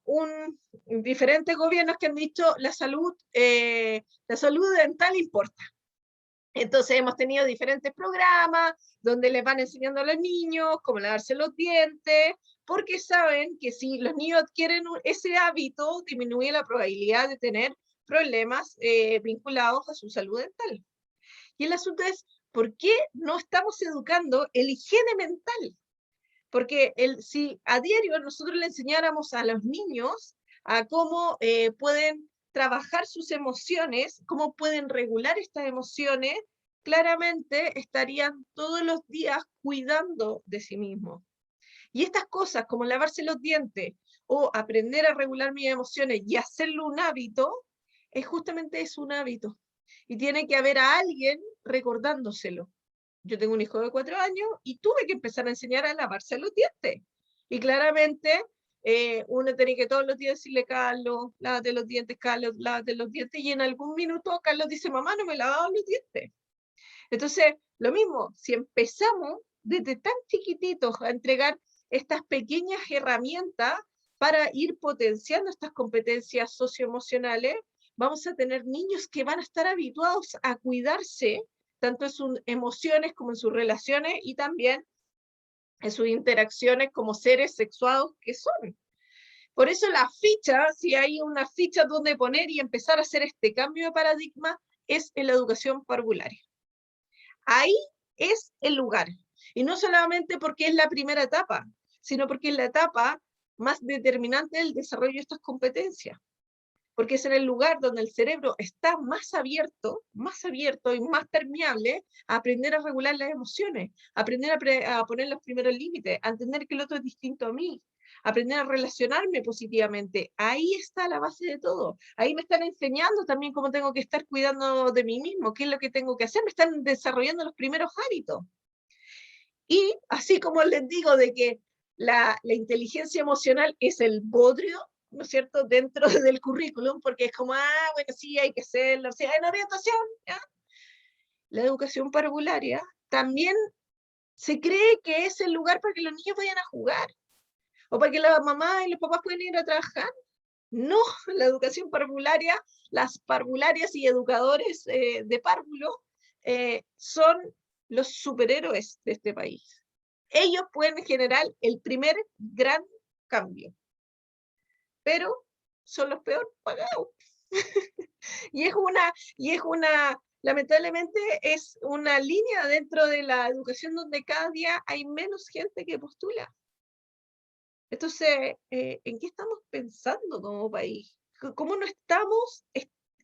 diferentes gobiernos que han dicho la salud dental importa. Entonces hemos tenido diferentes programas donde les van enseñando a los niños cómo lavarse los dientes, porque saben que si los niños adquieren ese hábito, disminuye la probabilidad de tener problemas vinculados a su salud dental. Y el asunto es, ¿por qué no estamos educando el higiene mental? Porque si a diario nosotros le enseñáramos a los niños a cómo pueden trabajar sus emociones, cómo pueden regular estas emociones, claramente estarían todos los días cuidando de sí mismos. Y estas cosas, como lavarse los dientes o aprender a regular mis emociones y hacerlo un hábito, justamente es un hábito. Y tiene que haber a alguien recordándoselo. Yo tengo un hijo de 4 años y tuve que empezar a enseñar a lavarse los dientes. Y claramente uno tenía que todos los días decirle, Carlos, lávate los dientes, Carlos, lávate los dientes. Y en algún minuto Carlos dice, mamá, no me lavaba los dientes. Entonces, lo mismo, si empezamos desde tan chiquititos a entregar estas pequeñas herramientas para ir potenciando estas competencias socioemocionales, vamos a tener niños que van a estar habituados a cuidarse, tanto en sus emociones como en sus relaciones y también en sus interacciones como seres sexuados que son. Por eso la ficha, si hay una ficha donde poner y empezar a hacer este cambio de paradigma, es en la educación parvularia. Ahí es el lugar. Y no solamente porque es la primera etapa, sino porque es la etapa más determinante del desarrollo de estas competencias. Porque es en el lugar donde el cerebro está más abierto y más permeable a aprender a regular las emociones, a aprender a poner los primeros límites, a entender que el otro es distinto a mí, aprender a relacionarme positivamente. Ahí está la base de todo. Ahí me están enseñando también cómo tengo que estar cuidando de mí mismo, qué es lo que tengo que hacer, me están desarrollando los primeros hábitos. Y así como les digo de que la inteligencia emocional es el bodrio, ¿no es cierto?, dentro del currículum, porque es como, bueno, sí, hay que hacerlo, sí, en orientación, ¿ya? La educación parvularia también se cree que es el lugar para que los niños vayan a jugar, o para que la mamá y los papás puedan ir a trabajar. No, la educación parvularia, las parvularias y educadores de párvulo son los superhéroes de este país. Ellos pueden generar el primer gran cambio, pero son los peor pagados. Lamentablemente es una línea dentro de la educación donde cada día hay menos gente que postula. Entonces, ¿en qué estamos pensando como país? ¿Cómo no estamos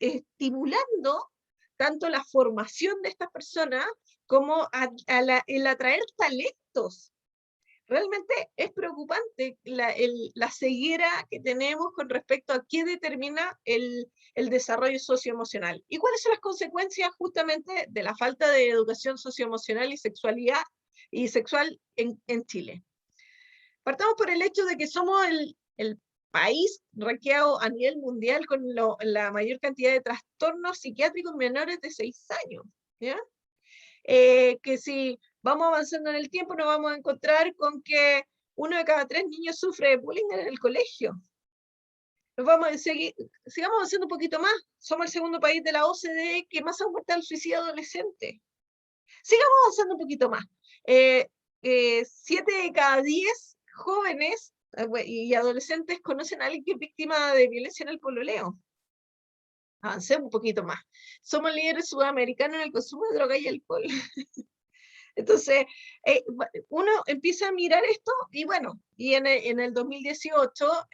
estimulando tanto la formación de estas personas como el atraer talentos? Realmente es preocupante la ceguera que tenemos con respecto a qué determina el desarrollo socioemocional. ¿Y cuáles son las consecuencias justamente de la falta de educación socioemocional y sexual en Chile? Partamos por el hecho de que somos el país rankeado a nivel mundial con la mayor cantidad de trastornos psiquiátricos menores de 6 años, ¿ya? Que si vamos avanzando en el tiempo nos vamos a encontrar con que 1 de cada 3 niños sufre de bullying en el colegio. Sigamos avanzando un poquito más. Somos el segundo país de la OCDE que más aumenta el suicidio adolescente. Sigamos avanzando un poquito más. 7 de cada 10 jóvenes y adolescentes conocen a alguien que es víctima de violencia en el pololeo. Avancemos un poquito más. Somos líderes sudamericanos en el consumo de droga y alcohol. Entonces, uno empieza a mirar esto y bueno, y en el 2018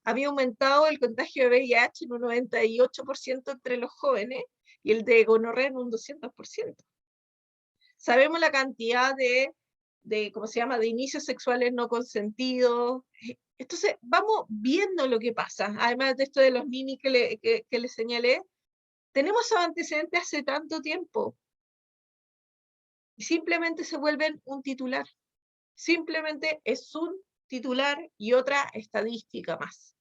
había aumentado el contagio de VIH en un 98% entre los jóvenes y el de gonorrea en un 200%. Sabemos la cantidad de ¿cómo se llama?, de inicios sexuales no consentidos. Entonces, vamos viendo lo que pasa. Además de esto de los ninis que les señalé, tenemos antecedentes hace tanto tiempo. Y simplemente se vuelven un titular. Simplemente es un titular y otra estadística más.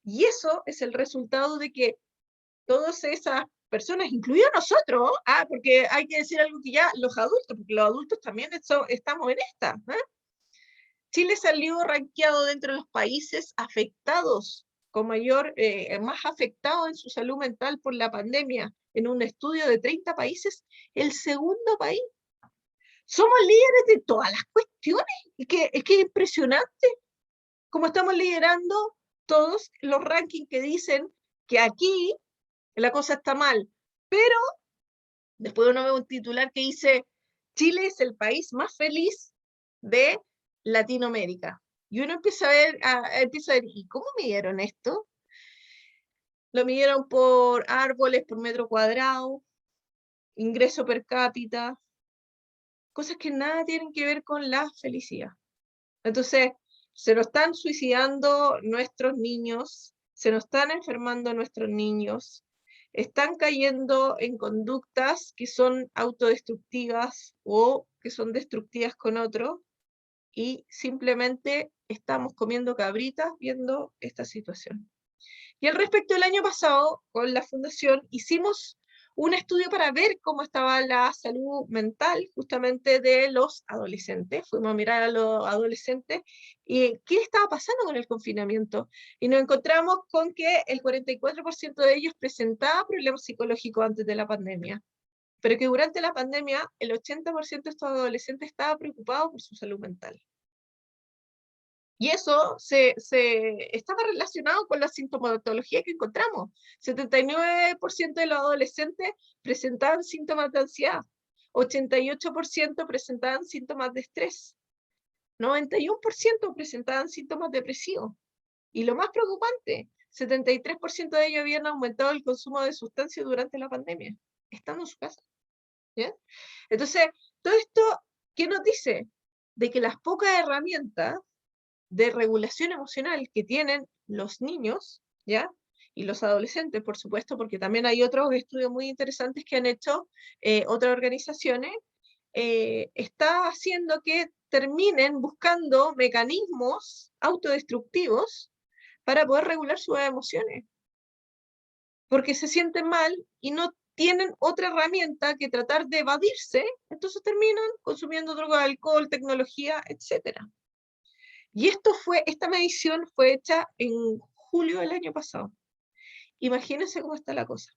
Y eso es el resultado de que todas esas personas, incluidos nosotros, porque hay que decir algo que ya los adultos, porque los adultos también estamos en esta. Chile salió rankeado dentro de los países afectados, con más afectados en su salud mental por la pandemia, en un estudio de 30 países, el segundo país. Somos líderes de todas las cuestiones, es que es impresionante cómo estamos liderando todos los rankings que dicen que aquí la cosa está mal, pero después uno ve un titular que dice Chile es el país más feliz de Latinoamérica. Y uno empieza a ver, ¿y cómo midieron esto? Lo midieron por árboles por metro cuadrado, ingreso per cápita, cosas que nada tienen que ver con la felicidad. Entonces, se nos están suicidando nuestros niños, se nos están enfermando nuestros niños, están cayendo en conductas que son autodestructivas o que son destructivas con otros, y simplemente estamos comiendo cabritas viendo esta situación. Y al respecto, el año pasado, con la Fundación, hicimos un estudio para ver cómo estaba la salud mental justamente de los adolescentes. Fuimos a mirar a los adolescentes y qué estaba pasando con el confinamiento. Y nos encontramos con que el 44% de ellos presentaba problemas psicológicos antes de la pandemia, pero que durante la pandemia el 80% de estos adolescentes estaba preocupado por su salud mental. Y eso estaba relacionado con la sintomatología que encontramos. 79% de los adolescentes presentaban síntomas de ansiedad, 88% presentaban síntomas de estrés, 91% presentaban síntomas depresivos. Y lo más preocupante, 73% de ellos habían aumentado el consumo de sustancias durante la pandemia, estando en su casa. ¿Bien? Entonces, todo esto, ¿qué nos dice? De que las pocas herramientas de regulación emocional que tienen los niños, ¿ya? Y los adolescentes, por supuesto, porque también hay otros estudios muy interesantes que han hecho otras organizaciones, está haciendo que terminen buscando mecanismos autodestructivos para poder regular sus emociones, porque se sienten mal y no tienen otra herramienta que tratar de evadirse, entonces terminan consumiendo droga, alcohol, tecnología, etcétera. Y esta medición fue hecha en julio del año pasado. Imagínense cómo está la cosa.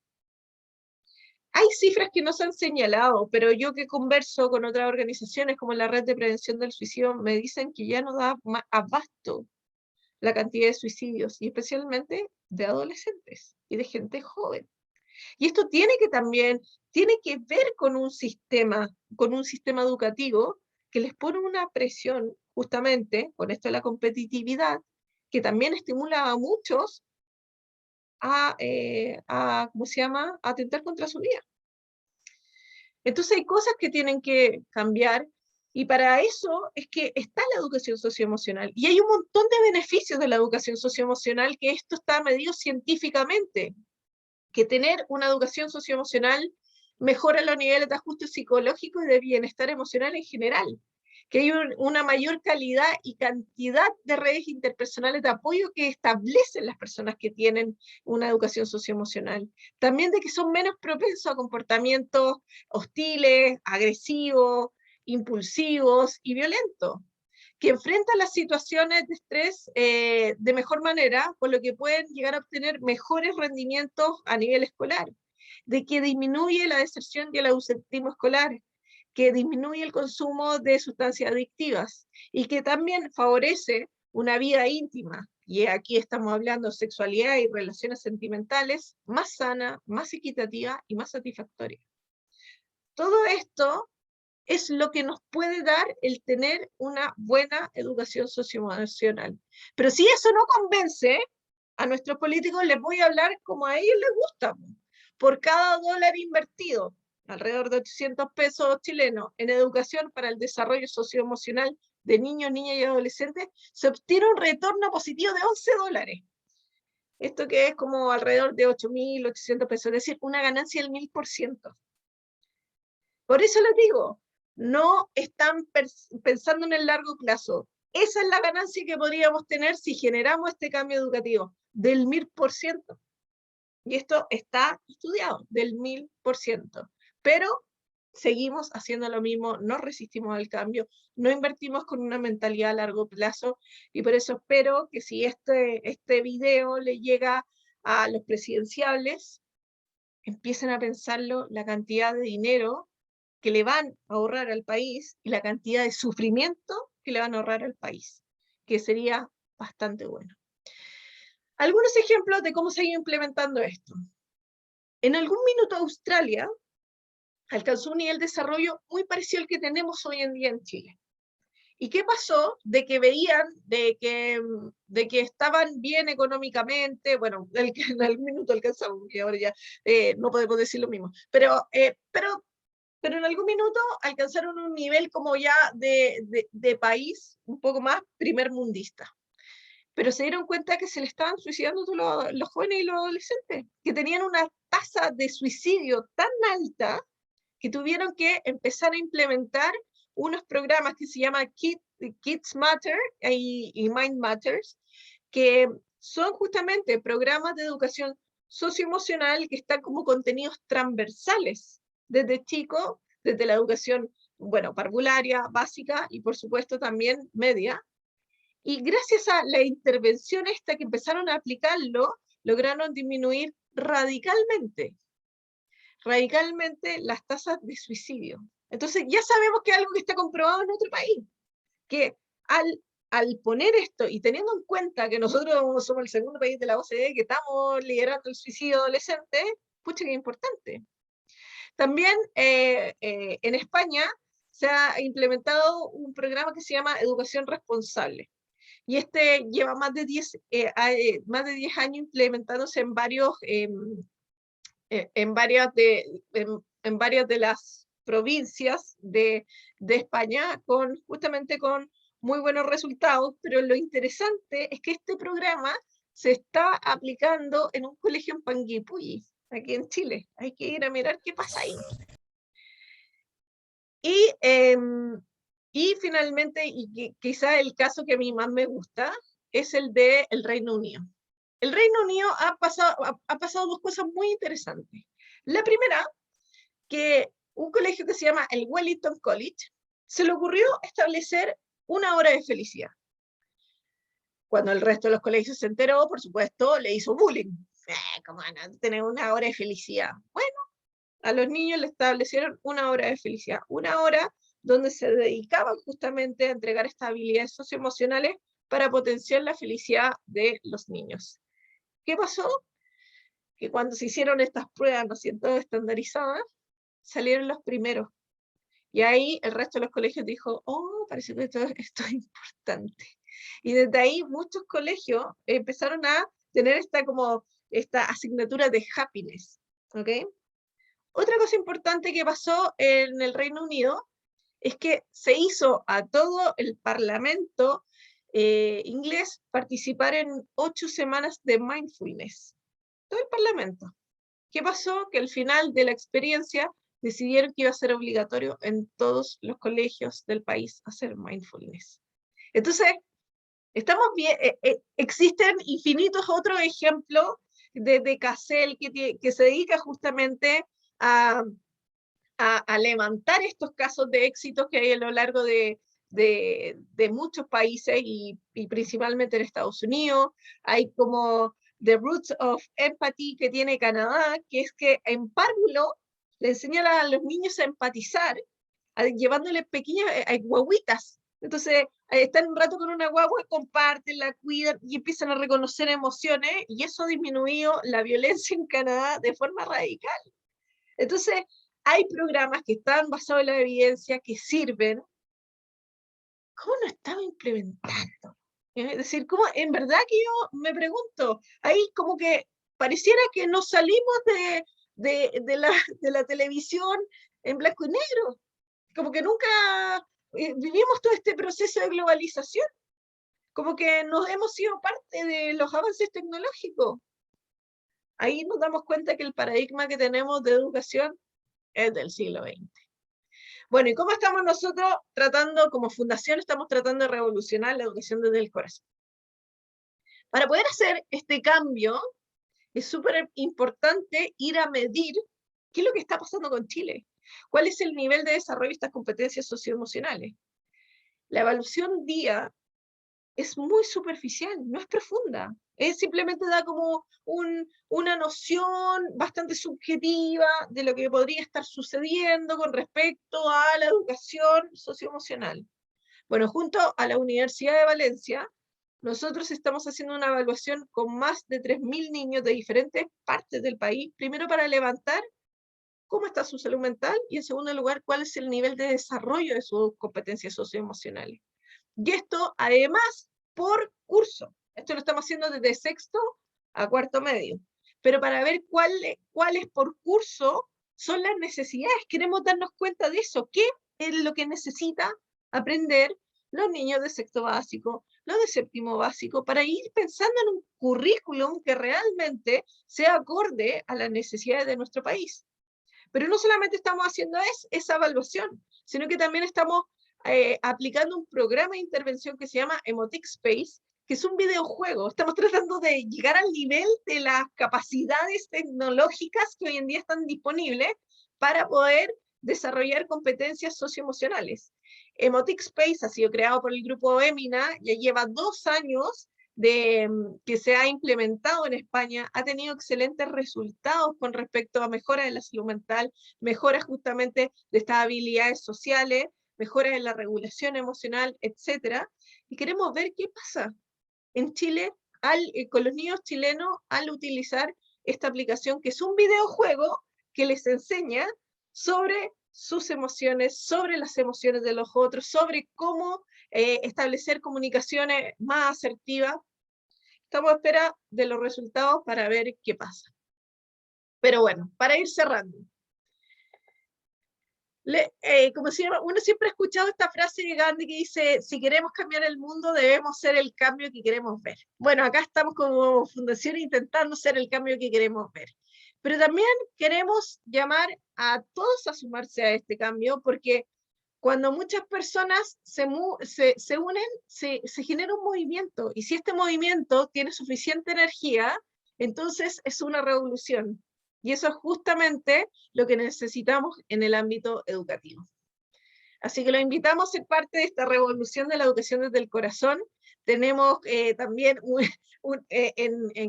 Hay cifras que no se han señalado, pero yo que converso con otras organizaciones como la Red de Prevención del Suicidio, me dicen que ya no da abasto la cantidad de suicidios, y especialmente de adolescentes y de gente joven. Y esto tiene que ver con un sistema educativo que les pone una presión, justamente, con esto de la competitividad, que también estimula a muchos ¿cómo se llama?, a atentar contra su vida. Entonces hay cosas que tienen que cambiar, y para eso es que está la educación socioemocional, y hay un montón de beneficios de la educación socioemocional, que esto está medido científicamente, que tener una educación socioemocional mejora los niveles de ajuste psicológico y de bienestar emocional en general, que hay una mayor calidad y cantidad de redes interpersonales de apoyo que establecen las personas que tienen una educación socioemocional. También de que son menos propensos a comportamientos hostiles, agresivos, impulsivos y violentos, que enfrentan las situaciones de estrés de mejor manera, por lo que pueden llegar a obtener mejores rendimientos a nivel escolar, de que disminuye la deserción y el ausentismo escolar, que disminuye el consumo de sustancias adictivas, y que también favorece una vida íntima, y aquí estamos hablando de sexualidad y relaciones sentimentales, más sana, más equitativa y más satisfactoria. Todo esto es lo que nos puede dar el tener una buena educación socioemocional. Pero si eso no convence a nuestros políticos, les voy a hablar como a ellos les gusta. Por cada dólar invertido alrededor de 800 pesos chilenos, en educación para el desarrollo socioemocional de niños, niñas y adolescentes, se obtiene un retorno positivo de $11. Esto que es como alrededor de 8.800 pesos, es decir, una ganancia del 1000%. Por eso les digo, no están pensando en el largo plazo. Esa es la ganancia que podríamos tener si generamos este cambio educativo, del 1000%. Y esto está estudiado, del 1000%. Pero seguimos haciendo lo mismo, no resistimos al cambio, no invertimos con una mentalidad a largo plazo, y por eso espero que si este video le llega a los presidenciables, empiecen a pensarlo, la cantidad de dinero que le van a ahorrar al país y la cantidad de sufrimiento que le van a ahorrar al país, que sería bastante bueno. Algunos ejemplos de cómo se ha ido implementando esto. En algún minuto Australia alcanzó un nivel de desarrollo muy parecido al que tenemos hoy en día en Chile. ¿Y qué pasó? De que veían de que estaban bien económicamente, bueno, en algún minuto alcanzamos, porque ahora ya no podemos decir lo mismo, pero en algún minuto alcanzaron un nivel como ya de país un poco más primermundista. Pero se dieron cuenta que se le estaban suicidando todos los jóvenes y los adolescentes, que tenían una tasa de suicidio tan alta que tuvieron que empezar a implementar unos programas que se llaman Kids Matter y Mind Matters, que son justamente programas de educación socioemocional que están como contenidos transversales, desde chico, desde la educación, bueno, parvularia, básica y por supuesto también media. Y gracias a la intervención esta que empezaron a aplicarlo, lograron disminuir radicalmente las tasas de suicidio. Entonces ya sabemos que es algo que está comprobado en otro país, que al poner esto y teniendo en cuenta que nosotros somos el segundo país de la OCDE que estamos liderando el suicidio adolescente, pucha que importante. También en España se ha implementado un programa que se llama Educación Responsable. Y este lleva más de 10 años implementándose en varias de las provincias de España, justamente con muy buenos resultados, pero lo interesante es que este programa se está aplicando en un colegio en Panguipulli, aquí en Chile. Hay que ir a mirar qué pasa ahí. Y finalmente, y quizá el caso que a mí más me gusta, es el del Reino Unido. El Reino Unido ha pasado dos cosas muy interesantes. La primera, que un colegio que se llama el Wellington College, se le ocurrió establecer una hora de felicidad. Cuando el resto de los colegios se enteró, por supuesto, le hizo bullying. ¿Cómo van a tener una hora de felicidad? Bueno, a los niños le establecieron una hora de felicidad, una hora donde se dedicaban justamente a entregar estas habilidades socioemocionales para potenciar la felicidad de los niños. ¿Qué pasó? Que cuando se hicieron estas pruebas, ¿no es cierto?, estandarizadas, salieron los primeros. Y ahí el resto de los colegios dijo, oh, parece que esto es importante. Y desde ahí muchos colegios empezaron a tener esta asignatura de happiness, ¿ok? Otra cosa importante que pasó en el Reino Unido es que se hizo a todo el Parlamento inglés participar en 8 semanas de mindfulness. Todo el Parlamento. ¿Qué pasó? Que al final de la experiencia decidieron que iba a ser obligatorio en todos los colegios del país hacer mindfulness. Entonces, estamos bien, existen infinitos otros ejemplos de CASEL que se dedica justamente a levantar estos casos de éxitos que hay a lo largo de muchos países y principalmente en Estados Unidos. Hay como The Roots of Empathy que tiene Canadá, que es que en párvulo le enseñan a los niños a empatizar, llevándole pequeñas guaguitas. Entonces, están un rato con una guagua, comparten, la cuidan y empiezan a reconocer emociones, y eso ha disminuido la violencia en Canadá de forma radical. Entonces, hay programas que están basados en la evidencia, que sirven. ¿Cómo no estaba implementando? Es decir, ¿cómo? En verdad que yo me pregunto, ahí como que pareciera que nos salimos de la televisión en blanco y negro. Como que nunca vivimos todo este proceso de globalización. Como que nos hemos sido parte de los avances tecnológicos. Ahí nos damos cuenta que el paradigma que tenemos de educación es del siglo XX. Bueno, ¿y cómo estamos nosotros tratando, como fundación, estamos tratando de revolucionar la educación desde el corazón? Para poder hacer este cambio, es súper importante ir a medir qué es lo que está pasando con Chile. ¿Cuál es el nivel de desarrollo de estas competencias socioemocionales? La evaluación DIA es muy superficial, no es profunda. Es simplemente da como una noción bastante subjetiva de lo que podría estar sucediendo con respecto a la educación socioemocional. Bueno, junto a la Universidad de Valencia, nosotros estamos haciendo una evaluación con más de 3.000 niños de diferentes partes del país, primero para levantar cómo está su salud mental y en segundo lugar, cuál es el nivel de desarrollo de sus competencias socioemocionales. Y esto, además, por curso. Esto lo estamos haciendo desde sexto a cuarto medio. Pero para ver cuáles por curso son las necesidades, queremos darnos cuenta de eso. ¿Qué es lo que necesita aprender los niños de sexto básico, los de séptimo básico, para ir pensando en un currículum que realmente sea acorde a las necesidades de nuestro país? Pero no solamente estamos haciendo esa evaluación, sino que también estamos aplicando un programa de intervención que se llama Emotic Space, que es un videojuego. Estamos tratando de llegar al nivel de las capacidades tecnológicas que hoy en día están disponibles para poder desarrollar competencias socioemocionales. Emotic Space ha sido creado por el grupo Emina, ya lleva 2 años que se ha implementado en España, ha tenido excelentes resultados con respecto a mejoras de la salud mental, mejoras justamente de estas habilidades sociales, mejoras en la regulación emocional, etc. Y queremos ver qué pasa en Chile con los niños chilenos al utilizar esta aplicación, que es un videojuego que les enseña sobre sus emociones, sobre las emociones de los otros, sobre cómo establecer comunicaciones más asertivas. Estamos a espera de los resultados para ver qué pasa. Pero bueno, para ir cerrando. Como se llama, uno siempre ha escuchado esta frase de Gandhi que dice, si queremos cambiar el mundo, debemos ser el cambio que queremos ver. Bueno, acá estamos como fundación intentando ser el cambio que queremos ver. Pero también queremos llamar a todos a sumarse a este cambio, porque cuando muchas personas se unen, se genera un movimiento, y si este movimiento tiene suficiente energía, entonces es una revolución. Y eso es justamente lo que necesitamos en el ámbito educativo. Así que los invitamos a ser parte de esta revolución de la educación desde el corazón. Tenemos también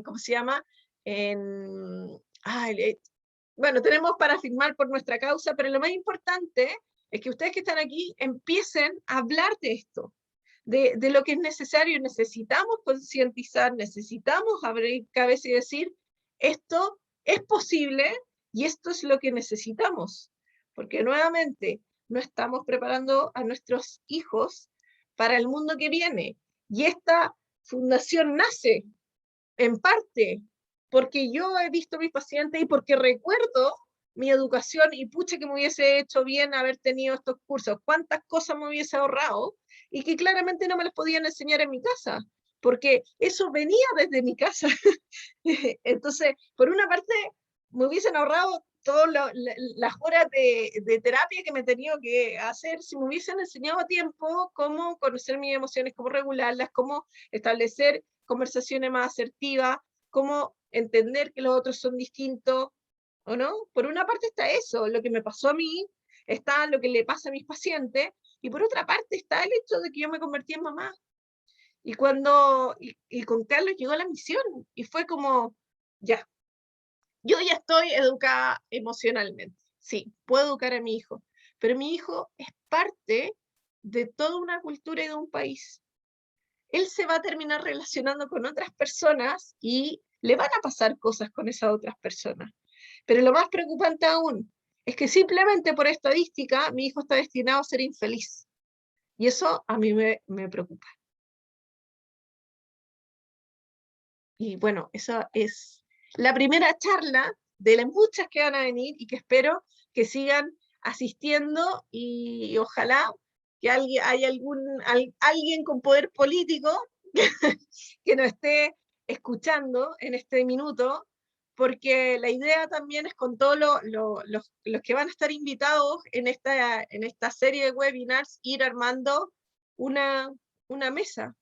¿cómo se llama? Bueno, tenemos para firmar por nuestra causa, pero lo más importante es que ustedes que están aquí empiecen a hablar de esto, de lo que es necesario. Necesitamos concientizar, necesitamos abrir cabeza y decir, esto es posible y esto es lo que necesitamos. Porque nuevamente, no estamos preparando a nuestros hijos para el mundo que viene. Y esta fundación nace, en parte, porque yo he visto a mis pacientes y porque recuerdo mi educación y pucha que me hubiese hecho bien haber tenido estos cursos, cuántas cosas me hubiese ahorrado y que claramente no me las podían enseñar en mi casa, porque eso venía desde mi casa. Entonces, por una parte, me hubiesen ahorrado todas las horas de terapia que me he tenido que hacer si me hubiesen enseñado a tiempo cómo conocer mis emociones, cómo regularlas, cómo establecer conversaciones más asertivas, cómo entender que los otros son distintos, ¿o no? Por una parte está eso, lo que me pasó a mí, está lo que le pasa a mis pacientes, y por otra parte está el hecho de que yo me convertí en mamá. Y con Carlos llegó la misión, y fue como, ya, yo ya estoy educada emocionalmente, sí, puedo educar a mi hijo, pero mi hijo es parte de toda una cultura y de un país. Él se va a terminar relacionando con otras personas y le van a pasar cosas con esas otras personas. Pero lo más preocupante aún es que simplemente por estadística mi hijo está destinado a ser infeliz. Y eso a mí me preocupa. Y bueno, esa es la primera charla de las muchas que van a venir y que espero que sigan asistiendo y ojalá que haya alguien con poder político que nos esté escuchando en este minuto, porque la idea también es con todos los que van a estar invitados en esta serie de webinars, ir armando una, una mesa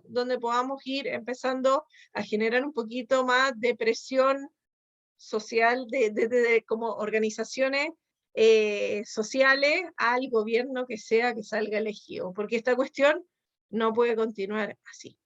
donde podamos ir empezando a generar un poquito más de presión social como organizaciones sociales al gobierno que sea que salga elegido, porque esta cuestión no puede continuar así.